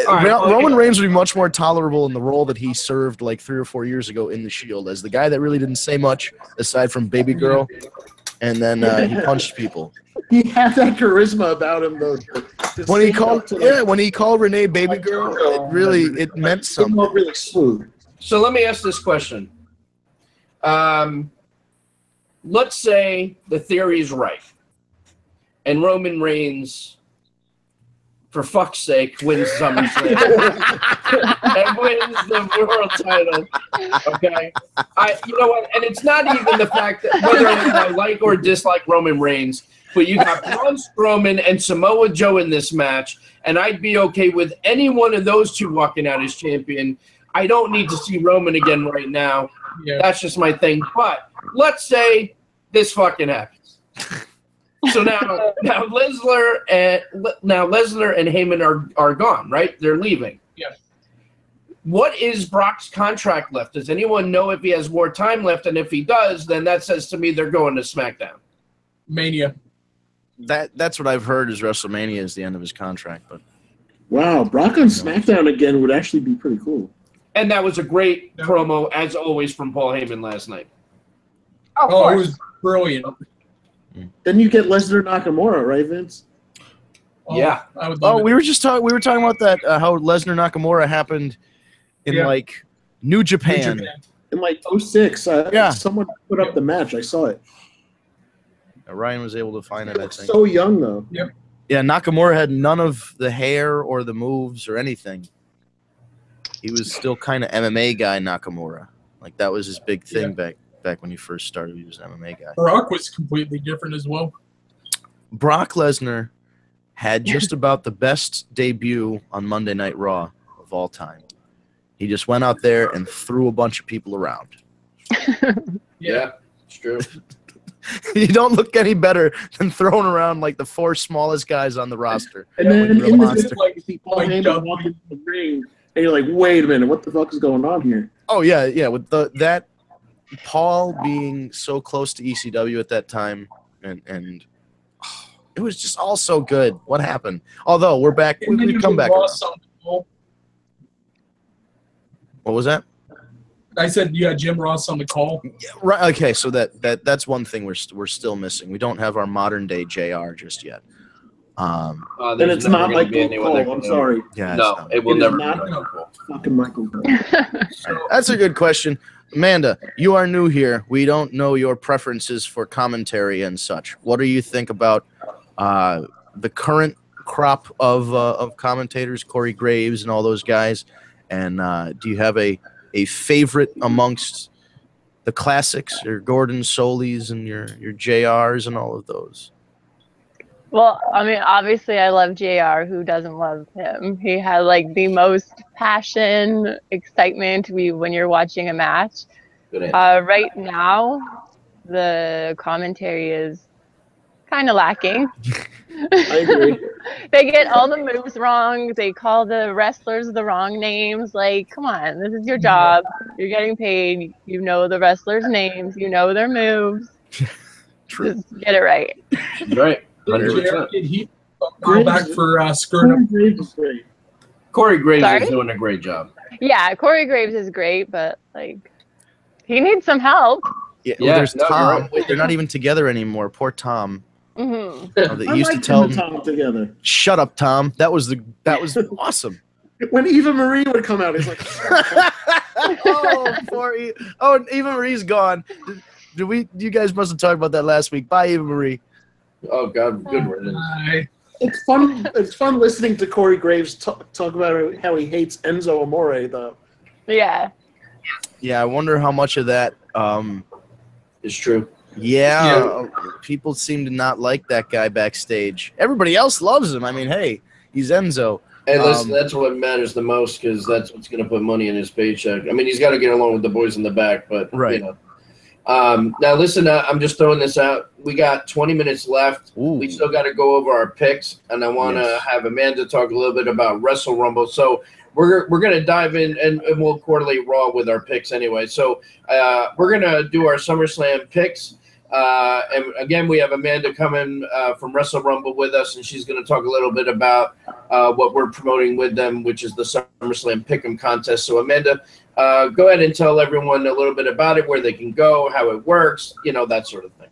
Roman Reigns would be much more tolerable in the role that he served like 3 or 4 years ago in the Shield as the guy that really didn't say much aside from Baby Girl, and then he punched people. He had that charisma about him though. When he called Renee Baby Girl, it meant something. Really smooth. So let me ask this question. Let's say the theory is right, and Roman Reigns, for fuck's sake, wins SummerSlam and wins the world title. Okay, you know what? And it's not even the fact that whether I like or dislike Roman Reigns, but you got Braun Strowman and Samoa Joe in this match, and I'd be okay with any one of those two walking out as champion. I don't need to see Roman again right now. Yeah. That's just my thing. But let's say this fucking happens. So now Lesnar and Heyman are gone, right? They're leaving. Yeah. What is Brock's contract left? Does anyone know if he has more time left? And if he does, then that says to me they're going to SmackDown. Mania. That's what I've heard is WrestleMania is the end of his contract. But wow, Brock on SmackDown again would actually be pretty cool. And that was a great promo, as always, from Paul Heyman last night. Oh, it was brilliant. Then you get Lesnar Nakamura, right, Vince? Oh, Yeah. I would love it. we were talking about that how Lesnar Nakamura happened in like New Japan. In like 06, someone put up the match. I saw it. Ryan was able to find it, I think. So young though. Yep. Yeah, Nakamura had none of the hair or the moves or anything. He was still kind of MMA guy, Nakamura. Like that was his big thing back when he first started. He was an MMA guy. Brock was completely different as well. Brock Lesnar had just about the best debut on Monday Night Raw of all time. He just went out there and threw a bunch of people around. Yeah, it's true. You don't look any better than throwing around like the 4 smallest guys on the roster. And then Like, in monster. this, like, Paul Heyman walking into the ring, and you're like, wait a minute, what the fuck is going on here? Oh yeah, with that Paul being so close to ECW at that time, and it was just all so good. What happened? Although we're back, we've come back. What was that? I said you had Jim Ross on the call. Yeah, right. Okay, so that's one thing we're still missing. We don't have our modern day JR just yet. And it's not Michael Cole. I'm sorry. Yeah, no, it will never be not Michael Cole. Fucking Michael Cole. Right. That's a good question. Amanda, you are new here. We don't know your preferences for commentary and such. What do you think about the current crop of commentators, Corey Graves and all those guys? And do you have a favorite amongst the classics, your Gordon Solys and your JRs and all of those? Well, I mean, obviously I love JR. Who doesn't love him? He had like the most passion, excitement when you're watching a match. Right now, the commentary is kind of lacking. I agree. They get all the moves wrong. They call the wrestlers the wrong names. Like, come on, this is your job. You're getting paid. You know the wrestlers' names. You know their moves. True. Just get it right. Right. Did he go back for screwing up? Corey Graves Sorry? is doing a great job. Yeah, Corey Graves is great, but like, he needs some help. Yeah, Yeah, there's no, Tom. you're right. Wait, they're not even together anymore. Poor Tom. Mm-hmm. They used to tell him, Tom together. "Shut up, Tom." That was awesome. When Eva Marie would come out, he's like, and Eva Marie's gone. You guys must have talked about that last week. Bye, Eva Marie. Oh God, good riddance. It's fun. It's fun listening to Corey Graves talk about how he hates Enzo Amore, though. Yeah. Yeah, I wonder how much of that It's true. Yeah, people seem to not like that guy backstage. Everybody else loves him. I mean, hey, he's Enzo. Hey, listen, that's what matters the most because that's what's going to put money in his paycheck. I mean, he's got to get along with the boys in the back, but right. you know. Now, listen, I'm just throwing this out. We got 20 minutes left. Ooh. We still got to go over our picks, and I want to have Amanda talk a little bit about Wrestle Rumble. So we're going to dive in, and we'll correlate Raw with our picks anyway. So we're going to do our SummerSlam picks. And again, we have Amanda coming from Wrestle Rumble with us, and she's going to talk a little bit about what we're promoting with them, which is the SummerSlam Pickem Contest. So, Amanda, go ahead and tell everyone a little bit about it, where they can go, how it works, you know, that sort of thing.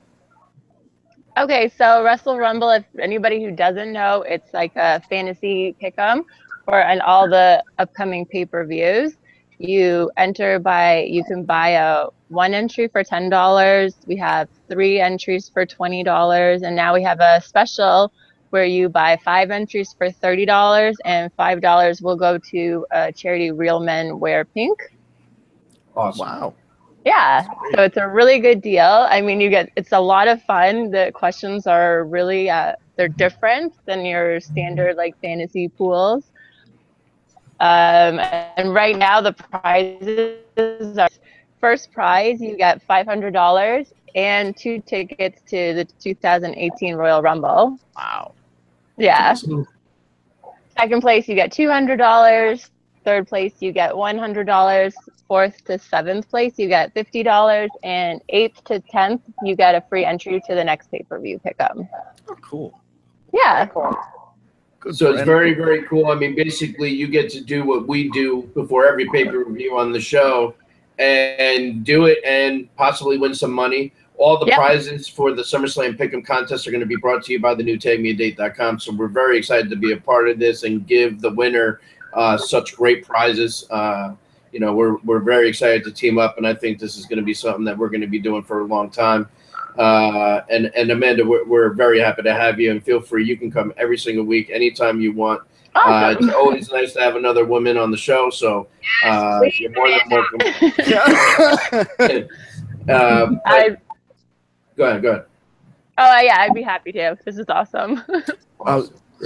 Okay, so Wrestle Rumble, if anybody who doesn't know, it's like a fantasy pick'em and all the upcoming pay-per-views. You enter you can buy one entry for $10. We have 3 entries for $20. And now we have a special where you buy 5 entries for $30 and $5 will go to charity Real Men Wear Pink. Awesome. Wow. Yeah, so it's a really good deal. I mean, it's a lot of fun. The questions are really, they're different than your standard like fantasy pools. And right now the prizes are, first prize, you get $500 and 2 tickets to the 2018 Royal Rumble. Wow. Yeah. Awesome. Second place, you get $200. Third place, you get $100. Fourth to 7th place, you get $50. And 8th to 10th, you get a free entry to the next pay-per-view pickup. Oh, cool. Yeah. Good So it's friend. very, very cool. I mean, basically, you get to do what we do before every pay-per-view on the show and do it and possibly win some money. All the prizes for the SummerSlam Pickem Contest are going to be brought to you by the new TagMeADate.com. So we're very excited to be a part of this and give the winner such great prizes. You know, we're very excited to team up, and I think this is going to be something that we're going to be doing for a long time. And Amanda, we're very happy to have you, and feel free. You can come every single week, anytime you want. Awesome. It's always nice to have another woman on the show, so you're more than welcome. Go ahead. Oh, yeah, I'd be happy to. This is awesome.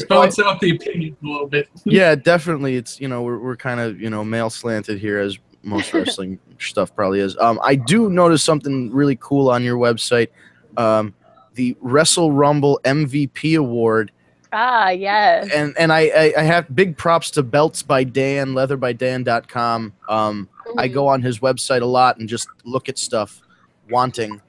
Balance out the opinion a little bit. Yeah, definitely. It's, you know, we're kind of, you know, male slanted here, as most wrestling stuff probably is. I do notice something really cool on your website. The Wrestle Rumble MVP award. Ah, yes. And I have big props to Belts by Dan, leatherbydan.com. I go on his website a lot and just look at stuff, wanting.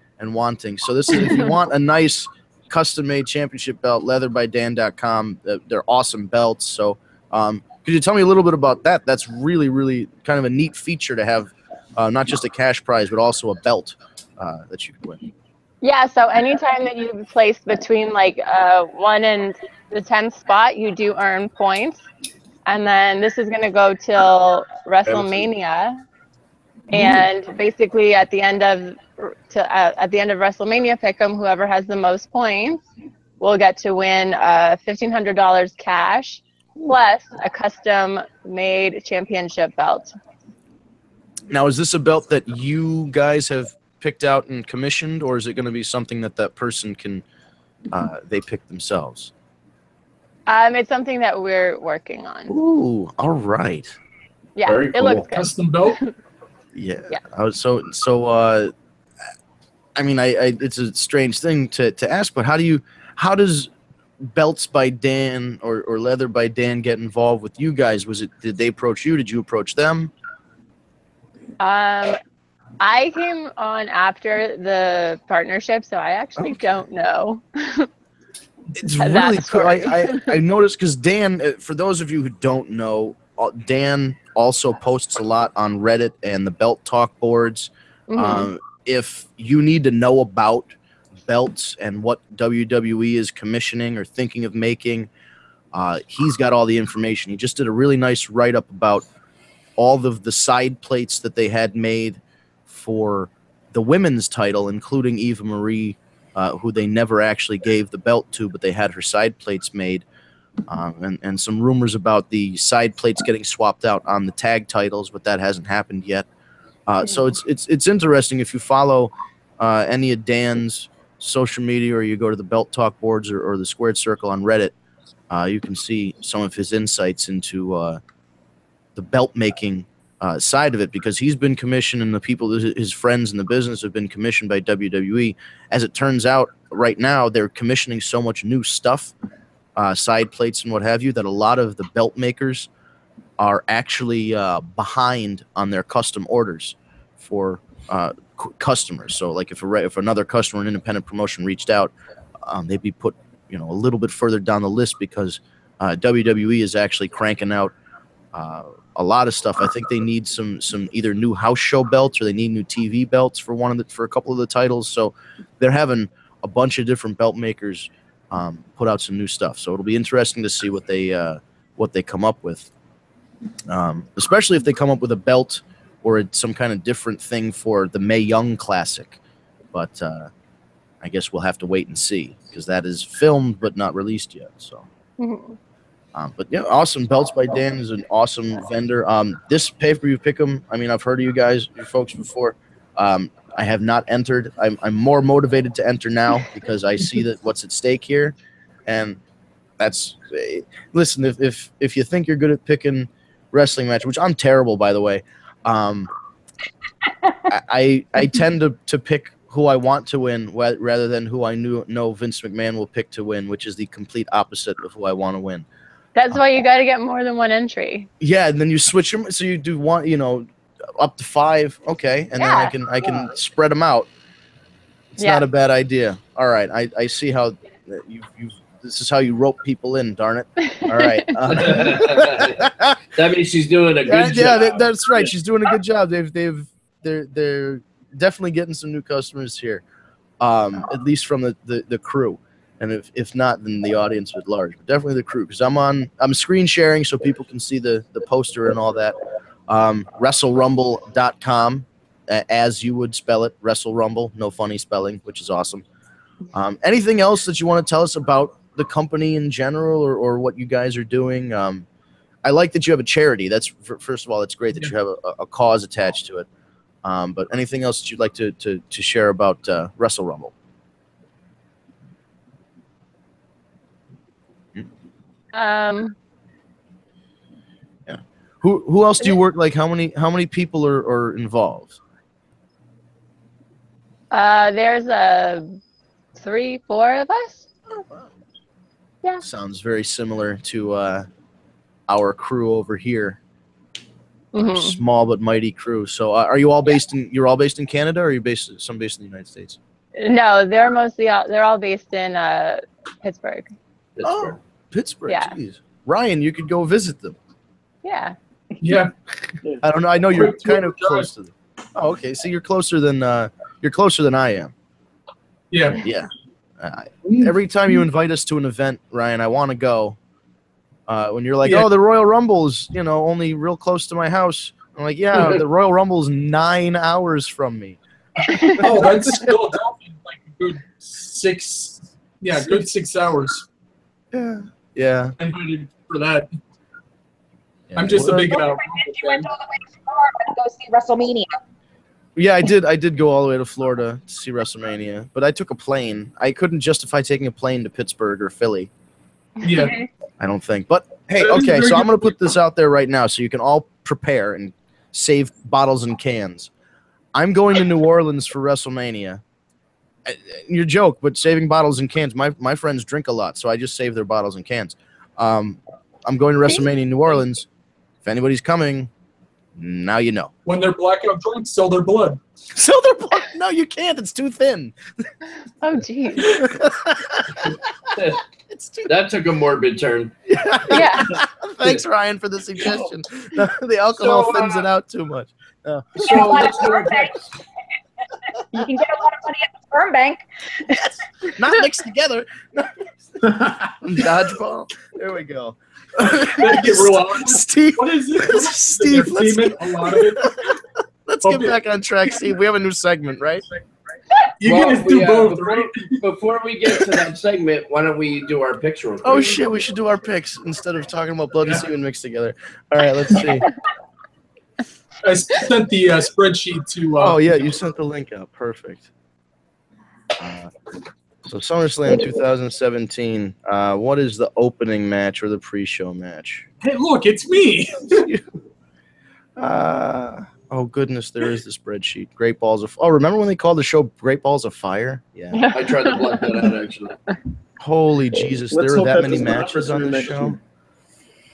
So this is, if you want a nice custom-made championship belt, leatherbydan.com. They're awesome belts. So could you tell me a little bit about that? That's really, really kind of a neat feature to have, not just a cash prize, but also a belt that you can win. Yeah, so anytime that you place between like 1 and the 10th spot, you do earn points. And then this is going to go till WrestleMania. And basically at the end of WrestleMania Pick'em, whoever has the most points will get to win $1,500 cash plus a custom-made championship belt. Now, is this a belt that you guys have picked out and commissioned, or is it going to be something that person can they pick themselves? It's something that we're working on. Ooh, all right. Yeah, Very cool. It looks good. Custom belt. Yeah. I mean, it's a strange thing to ask, but how does Belts by Dan or Leather by Dan get involved with you guys? Did they approach you? Did you approach them? I came on after the partnership, so I actually don't know. It's really cool. I noticed because Dan, for those of you who don't know, Dan also posts a lot on Reddit and the Belt Talk boards. Mm-hmm. If you need to know about belts and what WWE is commissioning or thinking of making, he's got all the information. He just did a really nice write-up about all of the side plates that they had made for the women's title, including Eva Marie, who they never actually gave the belt to, but they had her side plates made. And some rumors about the side plates getting swapped out on the tag titles, but that hasn't happened yet. So it's interesting if you follow any of Dan's social media, or you go to the Belt Talk boards or the Squared Circle on Reddit, you can see some of his insights into the belt making side of it, because he's been commissioned, and the people, his friends in the business, have been commissioned by WWE. As it turns out, right now they're commissioning so much new stuff, side plates and what have you, that a lot of the belt makers are actually behind on their custom orders for customers. So like if another customer, an independent promotion, reached out, they'd be put a little bit further down the list, because WWE is actually cranking out a lot of stuff. I think they need some either new house show belts, or they need new TV belts for a couple of the titles. So they're having a bunch of different belt makers put out some new stuff. So it'll be interesting to see what they come up with, especially if they come up with a belt or some kind of different thing for the Mae Young Classic. But I guess we'll have to wait and see, because that is filmed but not released yet. So. Mm-hmm. But yeah, awesome. Belts by Dan is an awesome vendor. This pay-per-view pick'em, I mean, I've heard of you folks before. I have not entered. I'm more motivated to enter now, because I see that what's at stake here, and that's. Listen, if you think you're good at picking wrestling match, which I'm terrible, by the way, I tend to pick who I want to win rather than who I know Vince McMahon will pick to win, which is the complete opposite of who I want to win. That's why you got to get more than one entry. Yeah, and then you switch them, so you do one, up to 5. Okay, and then I can spread them out. It's not a bad idea. All right, I see how you. This is how you rope people in. Darn it! All right. That means she's doing a good job. Yeah, that's right. She's doing a good job. They're definitely getting some new customers here, at least from the crew. And if not, then the audience at large. But definitely the crew, because I'm screen sharing so people can see the poster and all that. WrestleRumble.com, as you would spell it, Wrestle Rumble, no funny spelling, which is awesome. Anything else that you want to tell us about the company in general, or what you guys are doing? I like that you have a charity. That's first of all, it's great that you have a cause attached to it. But anything else that you'd like to share about Wrestle Rumble? Yeah. Who else do you work like? How many people are involved? There's 3, 4 of us. Oh, wow. Yeah. Sounds very similar to our crew over here. Mm-hmm. Small but mighty crew. So are you all based in? You're all based in Canada, or are you based in the United States? No, they're all based in Pittsburgh. Oh, Pittsburgh. Yeah. Geez. Ryan, you could go visit them. Yeah. Yeah. I don't know. I know you're kind of close to them. Oh, okay. So you're closer than I am. Yeah. Yeah. Every time you invite us to an event, Ryan, I want to go. When you're like, oh, the Royal Rumble is, only real close to my house. I'm like, yeah, the Royal Rumble is 9 hours from me. Oh, that's Philadelphia, like a good 6. Yeah, good 6 hours. Yeah. I'm ready for that. Yeah. I'm just a big You went all the way to Florida to go see WrestleMania. Yeah, I did go all the way to Florida to see WrestleMania, but I took a plane. I couldn't justify taking a plane to Pittsburgh or Philly. Yeah. I don't think. But hey, okay, so I'm going to put this out there right now so you can all prepare and save bottles and cans. I'm going to New Orleans for WrestleMania. Your joke, but saving bottles and cans. My friends drink a lot, so I just save their bottles and cans. I'm going to WrestleMania in New Orleans. If anybody's coming, now you know. When they're blackout drunk, sell their blood. Sell their blood? No, you can't. It's too thin. Oh, geez. That took a morbid turn. Yeah. Thanks, Ryan, for the suggestion. The alcohol thins it out too much. You can get a lot of money at the sperm bank. Yes. Not mixed together. Dodgeball. There we go. Steve. What is it? Steve. A lot of it. Let's get back on track, Steve. We have a new segment, right? You guys do both, right? Before we get to that segment, why don't we do our picks real quick? Oh, shit. We should do our picks instead of talking about blood and semen mixed together. All right, let's see. I sent the spreadsheet to. Oh, yeah, you sent the link out. Perfect. So SummerSlam 2017. What is the opening match or the pre-show match? Hey, look, it's me. Oh goodness, there is the spreadsheet. Great Balls of. Oh, remember when they called the show Great Balls of Fire? Yeah. I tried to block that out actually. Holy Jesus, there were that many matches on this show.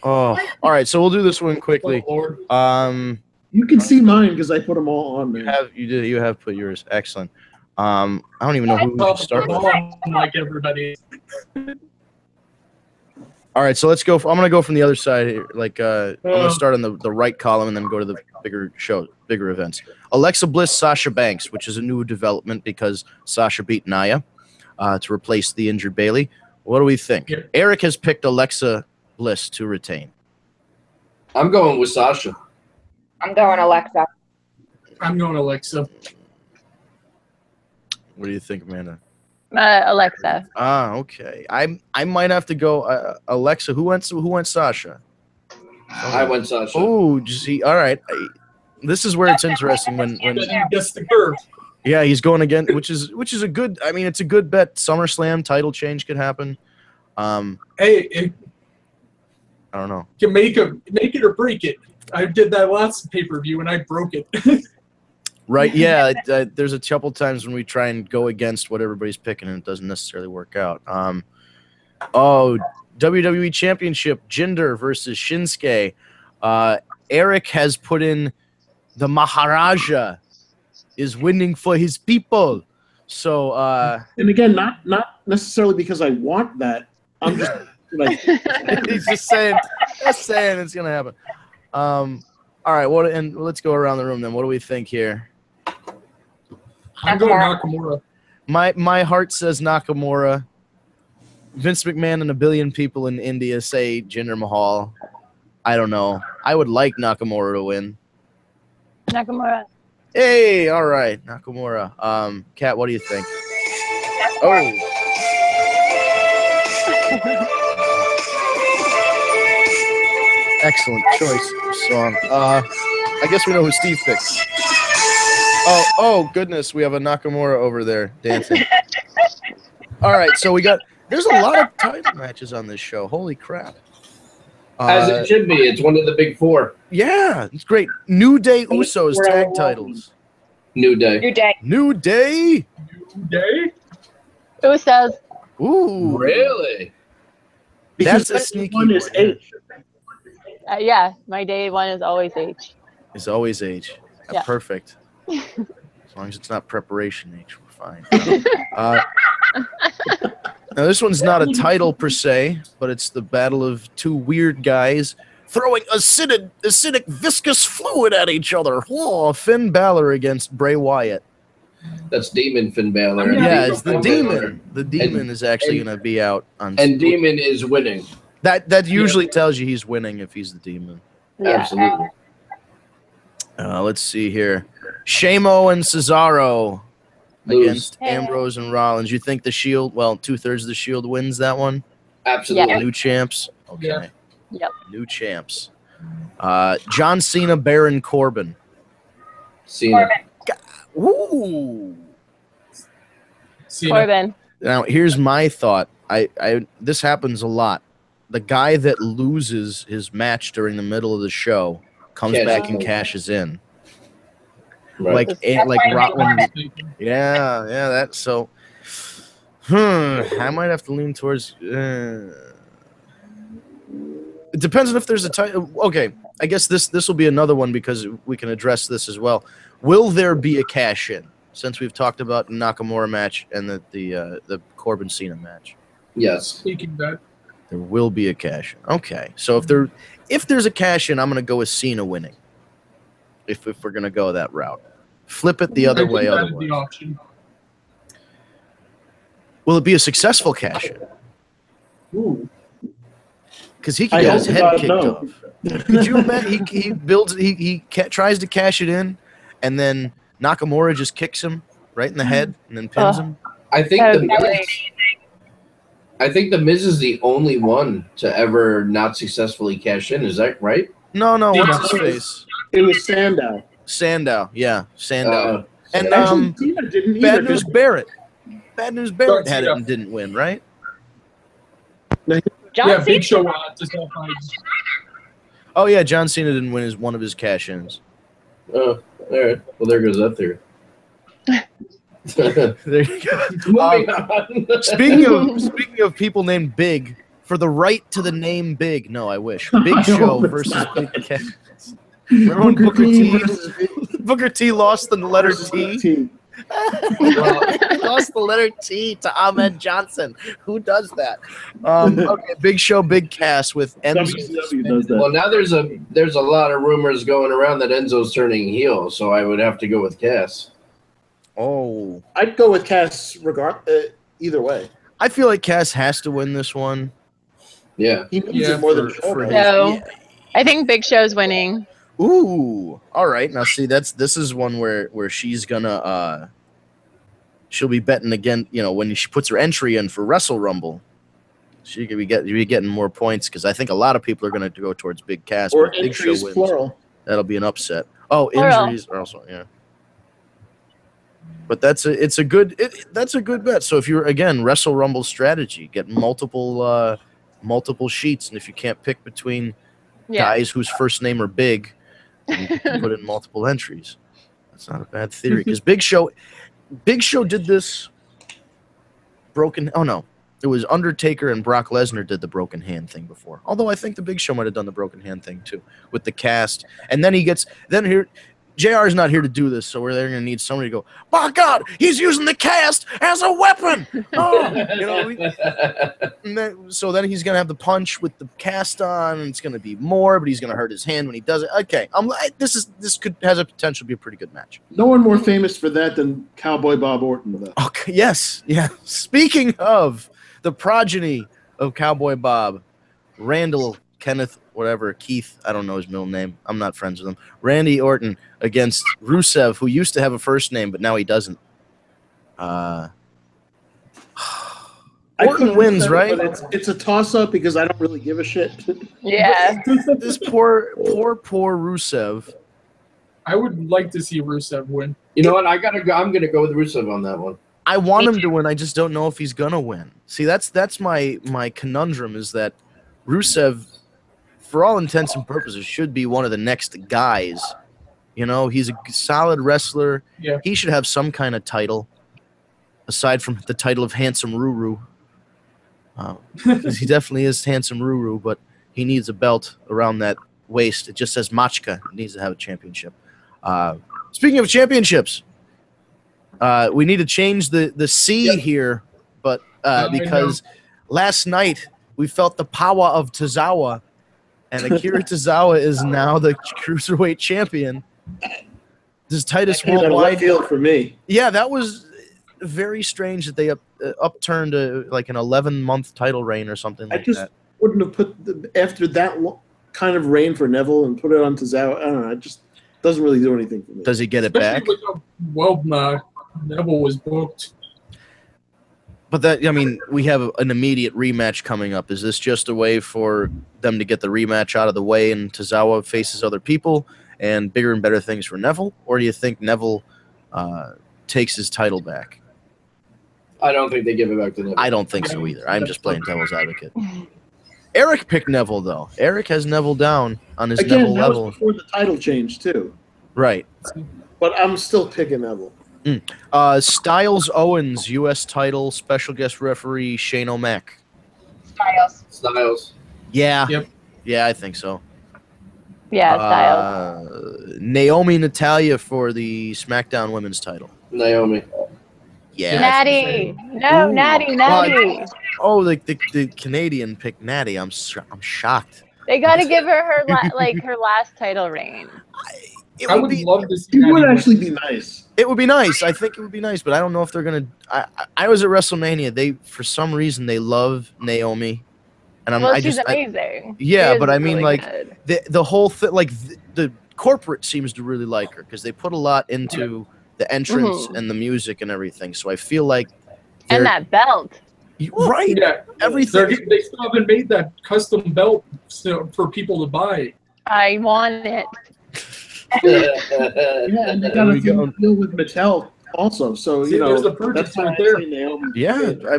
Oh, all right. So we'll do this one quickly. Lord. You can see mine because I put them all on there. You have put yours. Excellent. I don't even know who we should start with. Like everybody. All right, so let's go. I'm going to go from the other side here. Like, I'm going to start on the right column and then go to the bigger events. Alexa Bliss, Sasha Banks, which is a new development because Sasha beat Nia to replace the injured Bayley. What do we think? Yeah. Eric has picked Alexa Bliss to retain. I'm going with Sasha. I'm going Alexa. I'm going Alexa. What do you think, Amanda? Alexa. Okay. I might have to go Alexa. Who went Sasha? I went Sasha. Oh, see. All right. This is where it's interesting when Guess the curve. yeah, he's going again, which is a good. I mean, it's a good bet. SummerSlam title change could happen. Hey, I don't know. you can make it or break it. I did that last pay-per-view and I broke it. Right? Yeah. There's a couple times when we try and go against what everybody's picking and it doesn't necessarily work out. WWE Championship, Jinder versus Shinsuke. Eric has put in the Maharaja is winning for his people. So and again, not necessarily because I want that. I'm just like he's just saying it's gonna happen. All right, and let's go around the room then. What do we think here? I'm going Nakamura. My heart says Nakamura. Vince McMahon and a billion people in India say Jinder Mahal. I don't know. I would like Nakamura to win. Nakamura. Hey, all right, Nakamura. Kat, what do you think? Oh. Excellent choice of song. I guess we know who Steve picked. Oh goodness, we have a Nakamura over there dancing. All right, so there's a lot of title matches on this show. Holy crap. As it should be. It's one of the big four. Yeah, it's great. New Day Usos tag titles. New Day. New Day. Usos. Ooh. Really? because That's a sneaky one is one. H. Yeah, my day one is always H. It's always H. Yeah. Perfect. As long as it's not preparation H, we're fine. Now, this one's not a title per se, but it's the battle of two weird guys throwing acidic viscous fluid at each other. Whoa, Finn Balor against Bray Wyatt. That's Demon Finn Balor. Yeah, it's the Demon. The Demon is actually going to be out on. And Demon is winning. That usually tells you he's winning if he's the Demon. Yeah. Absolutely. Let's see here. Shamo and Cesaro against Ambrose and Rollins. You think the Shield, well, 2/3 of the Shield wins that one? Absolutely. Yeah. New champs? Okay. Yeah. Yep. New champs. John Cena, Baron Corbin. Cena. Ooh. Corbin. Now, here's my thought. This happens a lot. The guy that loses his match during the middle of the show comes back and cashes in. Right. That's so. I might have to lean towards. It depends on if there's a title. Okay, I guess this will be another one because we can address this as well. Will there be a cash in? Since we've talked about the Nakamura match and the Corbin Cena match. Yes. Speaking that. There will be a cash in. Okay, so if there's a cash in, I'm going to go with Cena winning. If we're going to go that route, flip it the other way. That is the option. Will it be a successful cash in? Ooh. Because he can get his head kicked off. Could you imagine? He tries to cash it in, and then Nakamura just kicks him right in the head and then pins him. I think the Miz is the only one to ever not successfully cash in. Is that right? No. What's his face? It was Sandow. Sandow. Yeah, Sandow. And Actually, Cena didn't Bad either. News Barrett. Bad News Barrett had it and didn't win, right? John Big Show Cena. Oh yeah, John Cena didn't win one of his cash-ins. Oh, all right. Well, there goes that theory. There you go. Speaking of people named Big, for the right to the name Big. No, I wish. Big Show versus Big Cass. Remember when Booker T lost the letter T? Lost the letter T to Ahmed Johnson. Who does that? Okay, Big Show, Big Cass with Enzo. WCW does that. Well, now there's a lot of rumors going around that Enzo's turning heel, so I would have to go with Cass. Oh, I'd go with Cass either way. I feel like Cass has to win this one. Yeah, He needs it more than Show. No, I think Big Show's winning. Ooh, all right. Now see, this is one where she's gonna she'll be betting again. You know, when she puts her entry in for Wrestle Rumble, she could be getting more points because I think a lot of people are gonna go towards Big Cass. Or Big Show entries wins. plural. That'll be an upset. Oh, Plural. injuries are also But that's a good bet. So if you're again Wrestle Rumble strategy, get multiple sheets, and if you can't pick between guys whose first name are Big, you can put in multiple entries. That's not a bad theory because Big Show did this broken. Oh no, it was Undertaker and Brock Lesnar did the broken hand thing before. Although I think the Big Show might have done the broken hand thing too with the cast, and then here. JR is not here to do this, so they're going to need somebody to go, my God, he's using the cast as a weapon. Oh, so then he's going to have the punch with the cast on, and it's going to be more, but he's going to hurt his hand when he does it. Okay, this has a potential to be a pretty good match. No one more famous for that than Cowboy Bob Orton, though. Okay, yes, yeah. Speaking of the progeny of Cowboy Bob, Randall Kenneth, whatever, Keith, I don't know his middle name. I'm not friends with him. Randy Orton against Rusev, who used to have a first name, but now he doesn't. Orton wins, right? But it's a toss-up because I don't really give a shit. Yeah. This poor Rusev. I would like to see Rusev win. You know what? I'm gonna go with Rusev on that one. I want him to win. I just don't know if he's gonna win. See, that's my conundrum is that Rusev, for all intents and purposes, should be one of the next guys. You know, he's a solid wrestler. Yeah. He should have some kind of title, aside from the title of Handsome Ruru. Because he definitely is Handsome Ruru, but he needs a belt around that waist. It just says Machka. He needs to have a championship. Speaking of championships, we need to change the C here, but because last night we felt the power of Tozawa. And Akira Tozawa is now the cruiserweight champion. Does Titus Worldwide field for me? Yeah, that was very strange that they upturned like an 11-month title reign or something like that. I just wouldn't have put after that kind of reign for Neville and put it on Tozawa. I don't know. It just doesn't really do anything for me. Does he get it back? Well, Neville was booked. But we have an immediate rematch coming up. Is this just a way for them to get the rematch out of the way and Tozawa faces other people and bigger and better things for Neville? Or do you think Neville takes his title back? I don't think they give it back to Neville. I don't think so either. I'm just playing devil's advocate. Eric picked Neville, though. Eric has Neville down on his Neville level. Was before the title change, too. Right. But I'm still picking Neville. Styles Owens, U.S. title, special guest referee Shane O'Mac. Styles. Yeah. Yep. Yeah, I think so. Yeah, Styles. Naomi Natalya for the SmackDown Women's title. Naomi. Yeah. Natty. No, Ooh. Natty. The Canadian picked Natty. I'm shocked. They got to give her her last title reign. I would love to see. It would actually be nice. It would be nice. I think it would be nice, but I don't know if they're gonna. I was at WrestleMania. They, for some reason, they love Naomi, and she's amazing. Yeah, but I mean, really the whole thing, the corporate seems to really like her because they put a lot into the entrance and the music and everything. So I feel like and that belt. Right. Yeah. Everything. They still haven't made that custom belt for people to buy. I want it. Yeah, and they got a deal with Mattel Also, so See, there's the purchase that's why right I there. say Naomi. Yeah,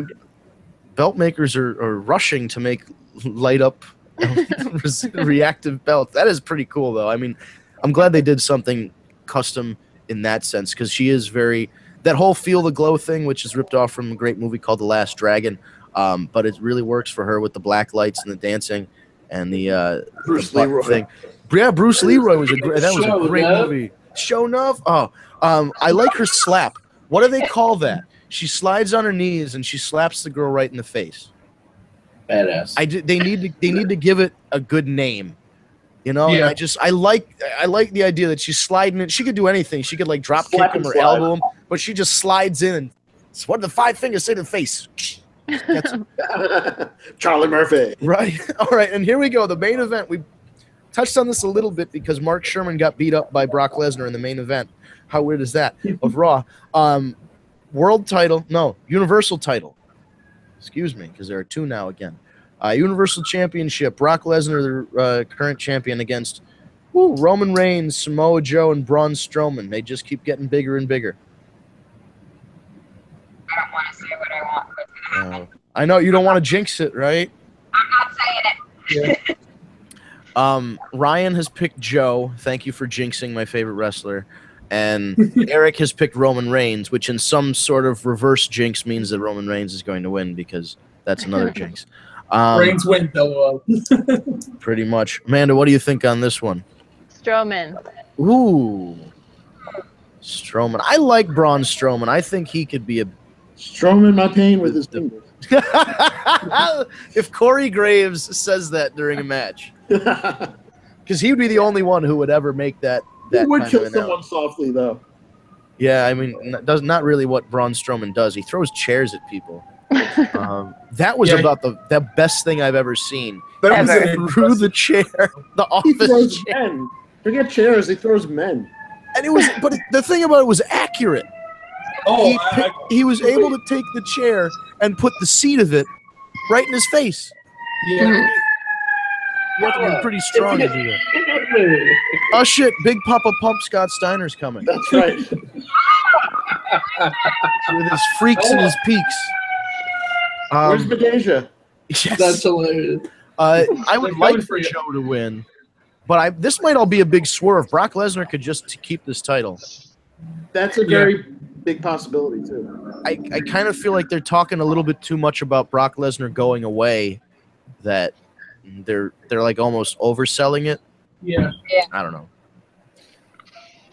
belt makers are rushing to make light up reactive belts. That is pretty cool, though. I mean, I'm glad they did something custom in that sense, because she is very that whole feel the glow thing, which is ripped off from a great movie called The Last Dragon. But it really works for her with the black lights and the dancing and the Bruce the butt Leroy thing. Yeah, Bruce Leroy was a great movie. Show enough. Oh, I like her slap. What do they call that? She slides on her knees and she slaps the girl right in the face. Badass. They need to give it a good name, you know. Yeah. And I like the idea that she's sliding it. She could do anything. She could like drop Slap kick him and or slide. elbow him, but she just slides in. And what do the 5 fingers say to the face? Charlie Murphy. Right. All right. And here we go. The main event. We touched on this a little bit because Mark Sherman got beat up by Brock Lesnar in the main event. How weird is that? Of Raw. World title. No, Universal title. Excuse me, because there are 2 now again. Universal Championship. Brock Lesnar, the current champion, against Roman Reigns, Samoa Joe, and Braun Strowman. They just keep getting bigger and bigger. I don't want to say what I want. What's gonna happen. I know you don't want to jinx it, right? I'm not saying it. Ryan has picked Joe. Thank you for jinxing my favorite wrestler. And Eric has picked Roman Reigns, which in some sort of reverse jinx means that Roman Reigns is going to win, because that's another jinx. Reigns win, though. Pretty much. Amanda, what do you think on this one? Strowman. Ooh. Strowman. I like Braun Strowman. I think he could be a... Strowman my pain with his fingers. If Corey Graves says that during a match. Because he would be the only one who would ever make that He would kind kill of someone softly, though. Yeah, I mean, not really what Braun Strowman does. He throws chairs at people. That was about the best thing I've ever seen. That He threw the chair, the He office throws chair. men. Forget chairs, he throws men. And it was, but the thing about it was accurate. Oh, He was able to take the chair and put the seat of it right in his face. yeah. You have to be pretty strong to do that. Oh shit! Big Papa Pump Scott Steiner's coming That's right. with his freaks and his peaks. Where's Medeja? Yes. That's hilarious. I would They're like going for you. Joe to win, but this might all be a big swerve. Brock Lesnar could just keep this title. That's a very big possibility, too. I kind of feel like they're talking a little bit too much about Brock Lesnar going away, that they're like almost overselling it. Yeah. I don't know.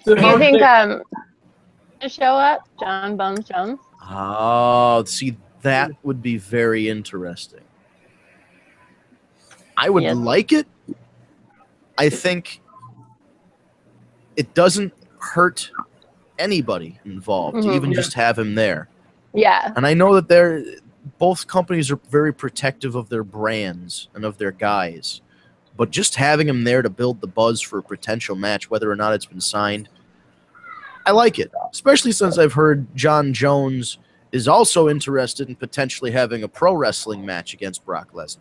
So Do you think to show up, John Bones Jones? Oh, see, that would be very interesting. I would like it. I think it doesn't hurt anybody involved to even just have him there. Yeah. And I know that both companies are very protective of their brands and of their guys. But just having him there to build the buzz for a potential match, whether or not it's been signed, I like it. Especially since I've heard John Jones is also interested in potentially having a pro wrestling match against Brock Lesnar.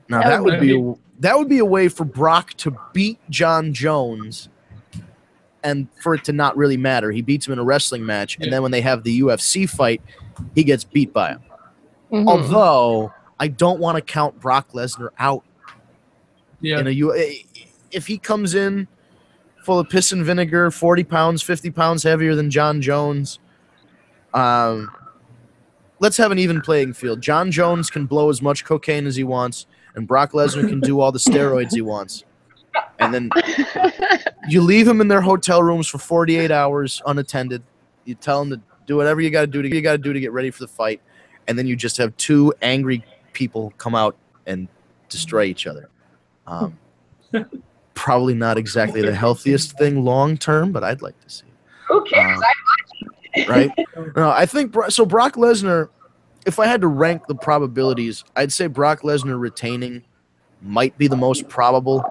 Now that would be a way for Brock to beat John Jones, and for it to not really matter. He beats him in a wrestling match, and then when they have the UFC fight, he gets beat by him. Although I don't want to count Brock Lesnar out. Yeah. If he comes in full of piss and vinegar, 40 pounds, 50 pounds heavier than John Jones, let's have an even playing field. John Jones can blow as much cocaine as he wants, and Brock Lesnar can do all the steroids he wants. And then you leave them in their hotel rooms for 48 hours unattended. You tell them to do whatever you got to do to get ready for the fight. And then you just have 2 angry people come out and destroy each other. Probably not exactly the healthiest thing long term, but I'd like to see it. Who cares? Right? No, I think so. Brock Lesnar, if I had to rank the probabilities, I'd say Brock Lesnar retaining might be the most probable.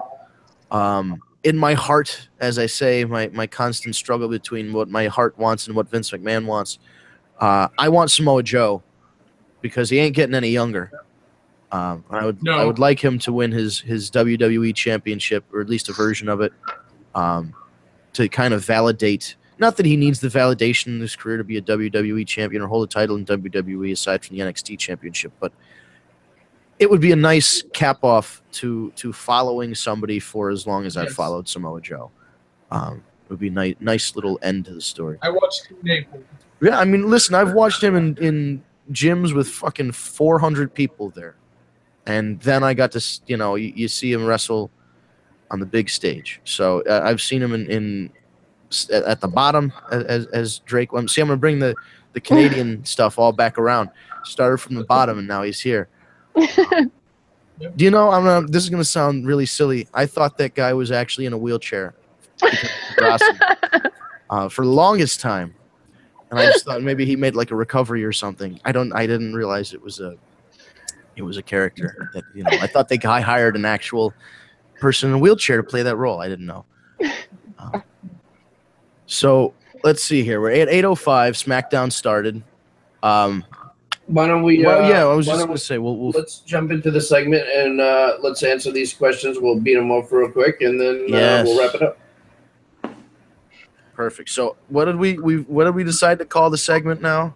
In my heart, as I say, my constant struggle between what my heart wants and what Vince McMahon wants, I want Samoa Joe because he ain't getting any younger. I would like him to win his WWE championship, or at least a version of it, to kind of validate Not that he needs the validation in his career to be a WWE champion or hold a title in WWE aside from the NXT championship, but it would be a nice cap off to following somebody for as long as I've followed Samoa Joe. It would be a nice little end to the story. I watched Naples. Yeah, I mean, listen, I've watched him in gyms with fucking 400 people there. And then I got to, you see him wrestle on the big stage. So I've seen him at the bottom as Drake. See, I'm going to bring the Canadian stuff all back around. Started from the bottom, and now he's here. Do you know, this is going to sound really silly. I thought that guy was actually in a wheelchair for the longest time. And I just thought maybe he made like a recovery or something. I didn't realize it was a character that, I thought the guy hired an actual person in a wheelchair to play that role. I didn't know. So let's see here. We're at 8:05. Smackdown started. Why don't we? I was just going to say, we'll let's jump into the segment and let's answer these questions. We'll beat them up real quick, and then we'll wrap it up. Perfect. So, what did we decide to call the segment now?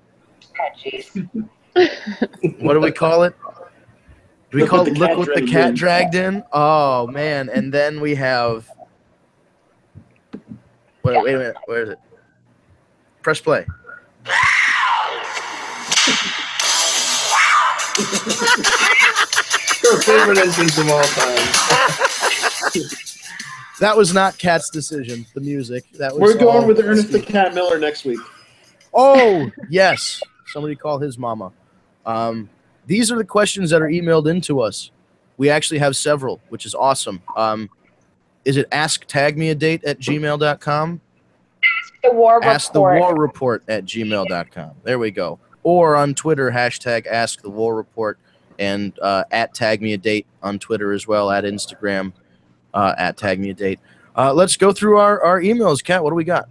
What do we call it? Do we call it "Look What the Cat Dragged In"? Oh man! And then we have. Wait a minute. Where is it? Press play. Your favorite entrance of all time. That was not Cat's decision. The music. That was. We're going with Ernest the Cat Miller next week. Oh yes! Somebody call his mama. These are the questions that are emailed into us. We actually have several, which is awesome. Is it asktagmeadate@gmail.com? askthewarreport@gmail.com. There we go. Or on Twitter, #AskTheWarReport, and @TagMeADate on Twitter as well, at Instagram, @TagMeADate. Let's go through our emails. Kat, what do we got?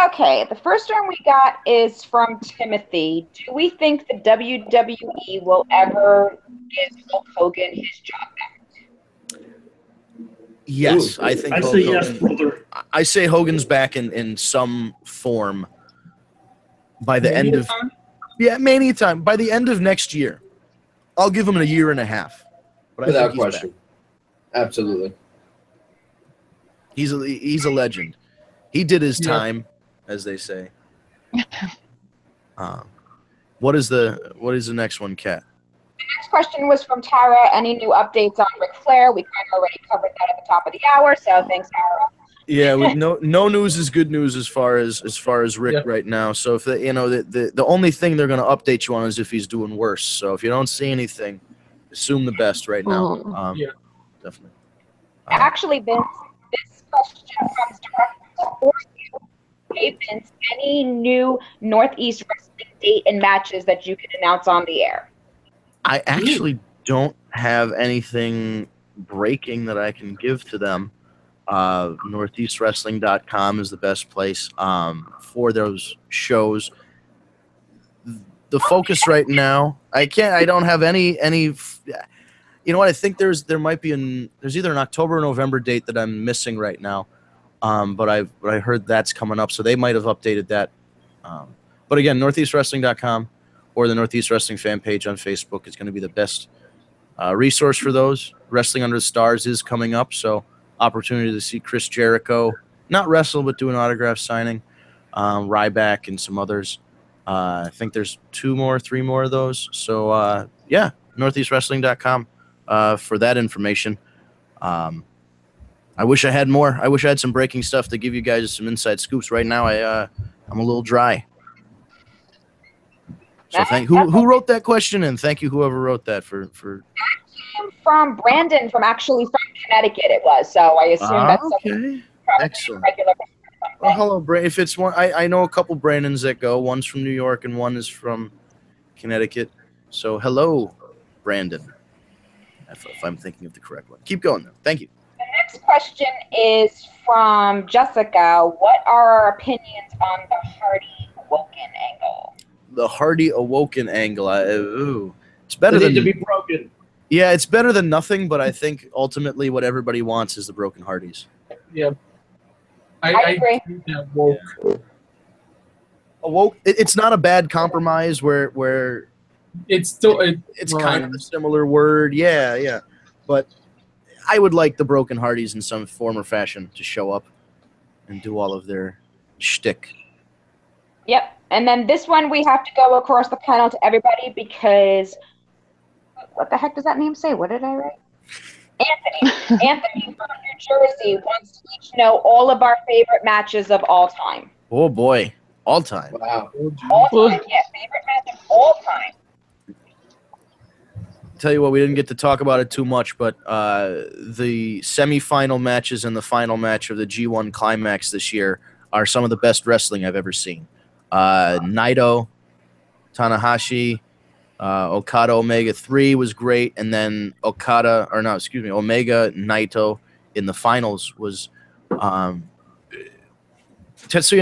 Okay, the first one we got is from Timothy. Do we think the WWE will ever give Hulk Hogan his job back? Yes, I think. I say yes, brother. I say Hogan's back in some form by the end of Mania time. By the end of next year, I'll give him a year and a half. But without question, absolutely. He's a legend. He did his time, as they say. What is the next one, Kat? The next question was from Tara. Any new updates on Ric Flair? We kind of already covered that at the top of the hour, so thanks, Tara. Yeah, no news is good news as far as Rick right now. So if the only thing they're going to update you on is if he's doing worse. So if you don't see anything, assume the best right now. Definitely. Actually, Vince, this question comes directly for you. Hey, Vince, any new Northeast wrestling date and matches that you can announce on the air? I actually don't have anything breaking that I can give to them. NortheastWrestling.com is the best place for those shows. The focus right now, I don't have any. You know what? I think there might be there's either an October or November date that I'm missing right now. But I heard that's coming up, so they might have updated that. But again, NortheastWrestling.com or the Northeast Wrestling fan page on Facebook is going to be the best resource for those. Wrestling Under the Stars is coming up, so opportunity to see Chris Jericho not wrestle but do an autograph signing, Ryback and some others. I think there's 3 more of those. So NortheastWrestling.com for that information. I wish I had more. I wish I had some breaking stuff to give you guys some inside scoops. Right now, I'm a little dry. So who wrote that question, and thank you whoever wrote that for. That came from Brandon from Connecticut. It was, so I assume that's okay. Excellent. Well, hello, Brandon. If it's one, I know a couple Brandons that go. One's from New York and one is from Connecticut. So hello, Brandon. If I'm thinking of the correct one, keep going though. Thank you. The next question is from Jessica. What are our opinions on the Hardy Woken angle? The Hardy Awoken angle. It's better than to be broken. Yeah, it's better than nothing, but I think ultimately what everybody wants is the broken Hardys. Yeah. I agree. hate that woke. Woke. It's not a bad compromise where It's still it's kind of a similar word. Yeah. But I would like the Broken Hardys in some form or fashion to show up and do all of their shtick. Yep. And then this one we have to go across the panel to everybody because what the heck does that name say? What did I write? Anthony. Anthony from New Jersey wants to each know all of our favorite matches of all time. Oh boy, all time. Wow. All time, yeah, favorite match of all time. Tell you what, we didn't get to talk about it too much, but the semifinal matches and the final match of the G1 Climax this year are some of the best wrestling I've ever seen. Naito, Tanahashi, Okada Omega 3 was great, and then Omega Naito in the finals was Tetsuya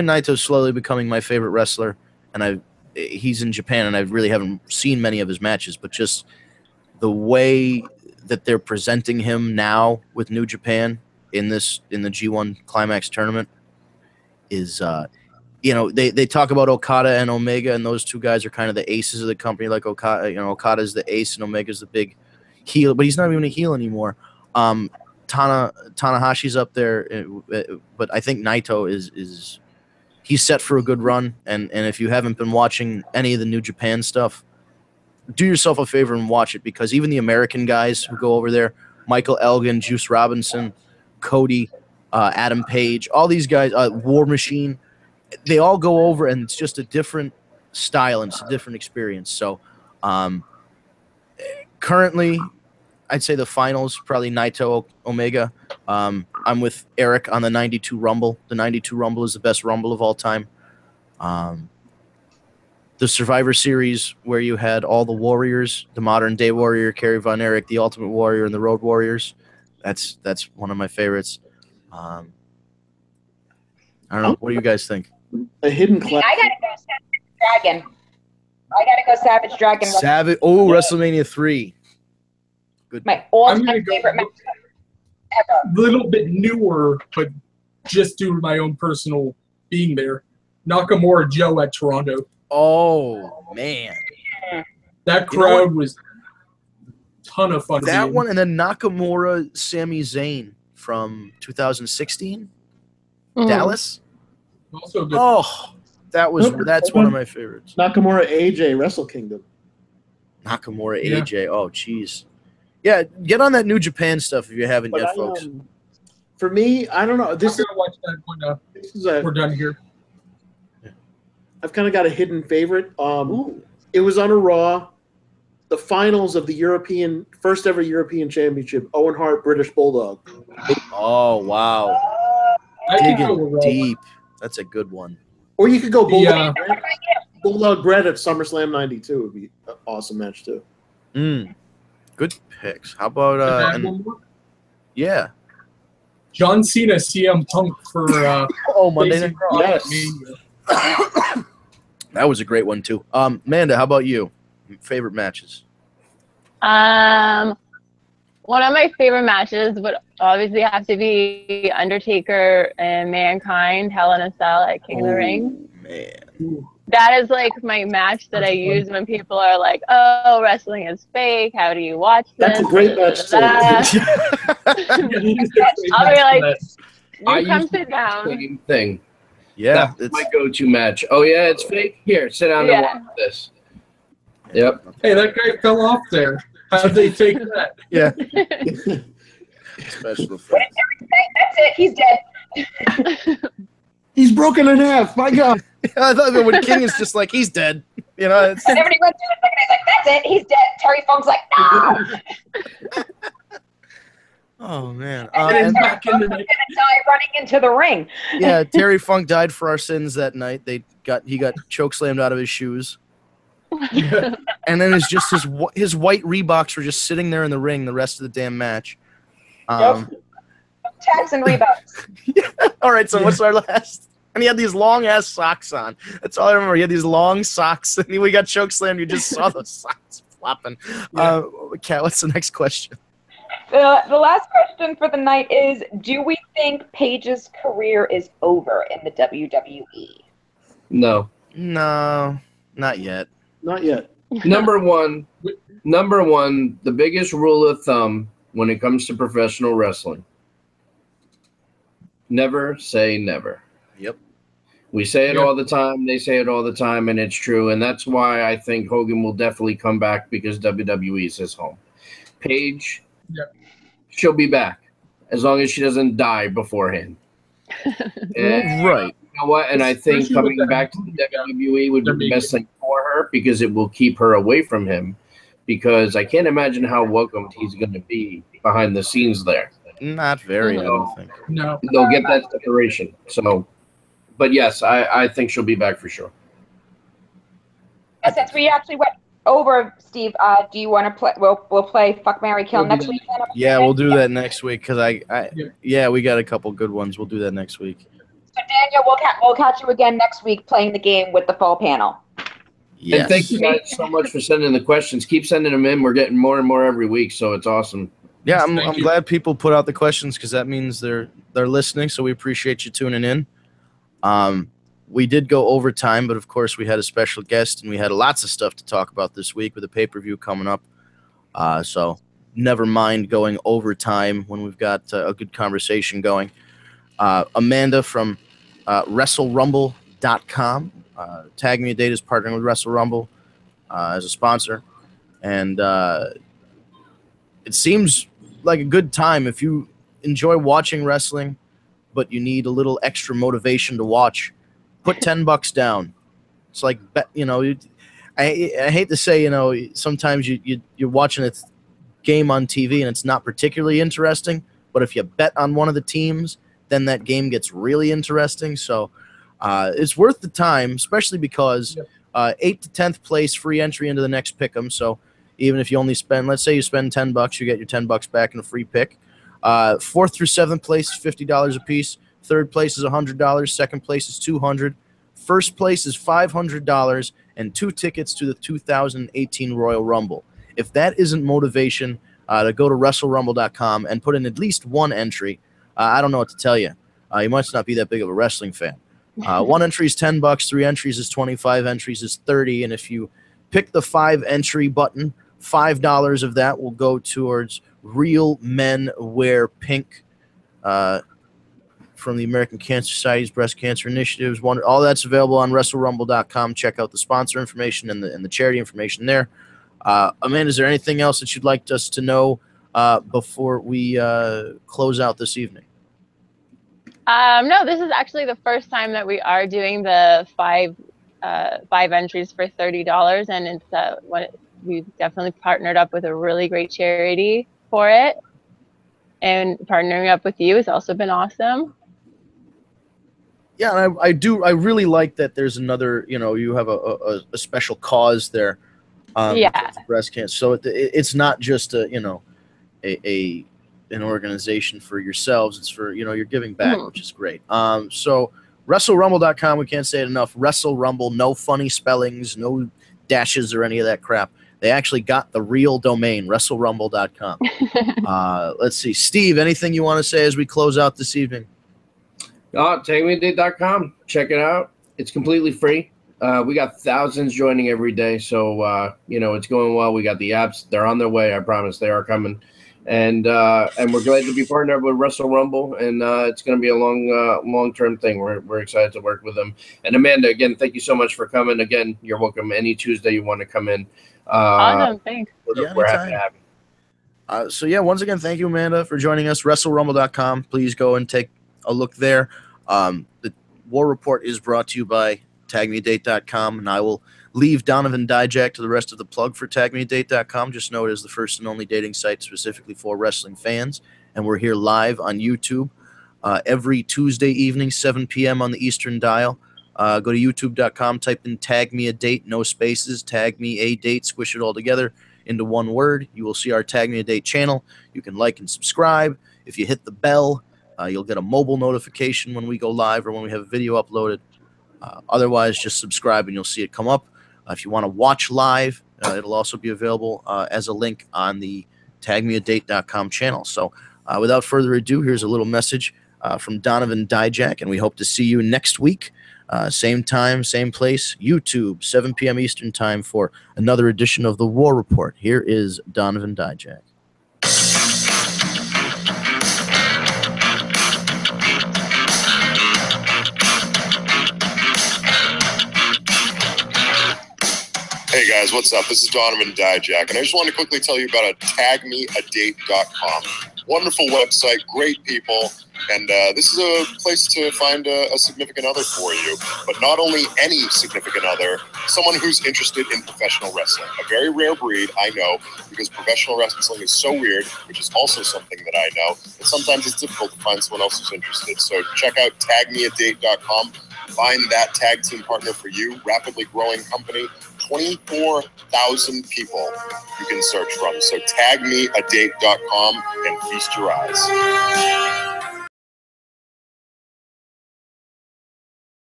Naito slowly becoming my favorite wrestler, and he's in Japan, and I really haven't seen many of his matches, but just the way that they're presenting him now with New Japan in the G1 Climax tournament is they talk about Okada and Omega, and those two guys are kind of the aces of the company. Like Okada's the ace and Omega's the big heel, but he's not even a heel anymore. Tanahashi's up there, but I think Naito is he's set for a good run. And if you haven't been watching any of the New Japan stuff, do yourself a favor and watch it, because even the American guys who go over there, Michael Elgin, Juice Robinson, Cody, Adam Page, all these guys, War Machine, they all go over, and it's just a different style and it's a different experience. So currently, I'd say the finals, probably Naito, Omega. I'm with Eric on the 92 Rumble. The 92 Rumble is the best Rumble of all time. The Survivor Series, where you had all the Warriors, the Modern Day Warrior, Kerry Von Erich, the Ultimate Warrior, and the Road Warriors. That's one of my favorites. I don't know. What do you guys think? A hidden classic. I gotta go Savage Dragon. Savage. Oh, WrestleMania 3. Good. My all-time favorite match ever. A little bit newer, but just due to my own personal being there. Nakamura Joe at Toronto. Oh man, that crowd was a ton of fun. That one, and then Nakamura Sami Zayn from 2016, Dallas. Also good. Oh, that's one of my favorites. Nakamura AJ Wrestle Kingdom. Nakamura AJ. Oh, jeez. Yeah, get on that New Japan stuff if you haven't yet, folks. For me, I don't know. I'm gonna watch that when we're done here. I've kind of got a hidden favorite. It was on a Raw, the finals of the first ever European Championship. Owen Hart, British Bulldog. Oh wow, digging deep. That's a good one. Or you could go Bulldog Brett at SummerSlam '92 would be an awesome match too. Good picks. How about yeah, John Cena, CM Punk for Monday Night Raw. Yes. That was a great one too. Amanda, how about you? Favorite matches? One of my favorite matches would obviously have to be Undertaker and Mankind, Hell in a Cell at King of the Ring. Man. That is like my match that I use when people are like, "Oh, wrestling is fake. How do you watch this?" That's a great match too. I'll be like, "You come sit down." Same thing. Yeah, that's my go-to match. Oh yeah, it's fake. Here, sit down and watch this. Yep. Hey, that guy fell off there. How'd they take that? Yeah. Special effects. That's it. He's dead. He's broken in half. My God. I thought that when King is just like, he's dead. You know. Everybody went through it, and he's like, "That's it. He's dead." Terry Funk's like, "No." Oh man. And back in the die running into the ring. Yeah, Terry Funk died for our sins that night. He got chokeslammed out of his shoes. And then it's just his white Reeboks were just sitting there in the ring the rest of the damn match. Tax and Reeboks. Yeah. All right, so what's our last? And he had these long ass socks on. That's all I remember. He had these long socks, and we got chokeslammed. You just saw those socks flopping. Kat, what's the next question? The last question for the night is, do we think Paige's career is over in the WWE? No. No, not yet. Not yet. Number one, the biggest rule of thumb when it comes to professional wrestling: never say never. Yep. We say it all the time. They say it all the time, and it's true. And that's why I think Hogan will definitely come back, because WWE is his home. Paige, she'll be back as long as she doesn't die beforehand. And, right. you know what? And I think coming back to the WWE would be the best thing for her, because it will keep her away from him. Because I can't imagine how welcomed he's going to be behind the scenes there. Not very, I don't think. No. They'll get that separation. So, but yes, I think she'll be back for sure. Since we actually went over, Steve, do you want to play? We'll play Fuck, Marry, Kill next week. Then? Yeah, we'll do that next week, because we got a couple good ones. We'll do that next week. So Daniel, we'll catch you again next week playing the game with the full panel. Yes. And thank you guys so much for sending the questions. Keep sending them in. We're getting more and more every week, so it's awesome. Yeah, I'm glad people put out the questions, because that means they're listening. So we appreciate you tuning in. We did go overtime, but of course we had a special guest, and we had lots of stuff to talk about this week with the pay-per-view coming up. So never mind going overtime when we've got a good conversation going. Amanda from WrestleRumble.com. Tag Me a Date is partnering with Wrestle Rumble as a sponsor. And it seems like a good time if you enjoy watching wrestling, but you need a little extra motivation to watch. Put $10 down. It's like, I hate to say, sometimes you're watching a game on TV and it's not particularly interesting, but if you bet on one of the teams, then that game gets really interesting. So it's worth the time, especially because 8th to 10th place, free entry into the next pick'em. So even if you only spend, let's say you spend $10, you get your $10 back in a free pick. 4th through 7th place is $50 a piece. 3rd place is $100. 2nd place is $200. 1st place is $500 and 2 tickets to the 2018 Royal Rumble. If that isn't motivation to go to WrestleRumble.com and put in at least one entry, I don't know what to tell you. You must not be that big of a wrestling fan. 1 entry is $10. 3 entries is $25. 5 entries is $30. And if you pick the 5 entry button, $5 of that will go towards Real Men Wear Pink from the American Cancer Society's Breast Cancer Initiatives. All that's available on WrestleRumble.com. Check out the sponsor information and the charity information there. Amanda, is there anything else that you'd like us to know before we close out this evening? No, this is actually the first time that we are doing the five entries for $30, and it's we've definitely partnered up with a really great charity for it, and partnering up with you has also been awesome. Yeah, and I really like that there's another, you have a special cause there. Breast cancer. So it's not just an organization for yourselves. It's for, you're giving back, which is great. So WrestleRumble.com, we can't say it enough. Wrestle Rumble, no funny spellings, no dashes or any of that crap. They actually got the real domain, WrestleRumble.com. Let's see. Steve, anything you want to say as we close out this evening? TakeMeADate.com. Check it out. It's completely free. We got thousands joining every day, so it's going well. We got the apps; they're on their way. I promise they are coming, and we're glad to be partnered with Wrestle Rumble, and it's going to be a long-term thing. We're excited to work with them. And Amanda, again, thank you so much for coming. Again, you're welcome any Tuesday you want to come in. Awesome, thanks. We're happy to have you. So yeah, once again, thank you, Amanda, for joining us. WrestleRumble.com. Please go and take a look there. The War Report is brought to you by TagMeADate.com, and I will leave Donovan Dijak to the rest of the plug for TagMeADate.com. Just know it is the first and only dating site specifically for wrestling fans, and we're here live on YouTube every Tuesday evening, 7 p.m. on the Eastern Dial. Go to YouTube.com, type in Tag Me a Date, no spaces, Tag Me a Date, squish it all together into one word. You will see our Tag Me a Date channel. You can like and subscribe. If you hit the bell, you'll get a mobile notification when we go live or when we have a video uploaded. Otherwise, just subscribe and you'll see it come up. If you want to watch live, it'll also be available as a link on the tagmeadate.com channel. So without further ado, here's a little message from Donovan Dijak, and we hope to see you next week. Same time, same place, YouTube, 7 p.m. Eastern time for another edition of the War Report. Here is Donovan Dijak. Hey guys, what's up? This is Donovan Dijak, and I just want to quickly tell you about tagmeadate.com. Wonderful website, great people, and this is a place to find a significant other for you. But not only any significant other, someone who's interested in professional wrestling. A very rare breed, I know, because professional wrestling is so weird, which is also something that I know, and sometimes it's difficult to find someone else who's interested. So check out tagmeadate.com. Find that tag team partner for you. Rapidly growing company, 24,000 people you can search from. So tagmeadate.com and feast your eyes.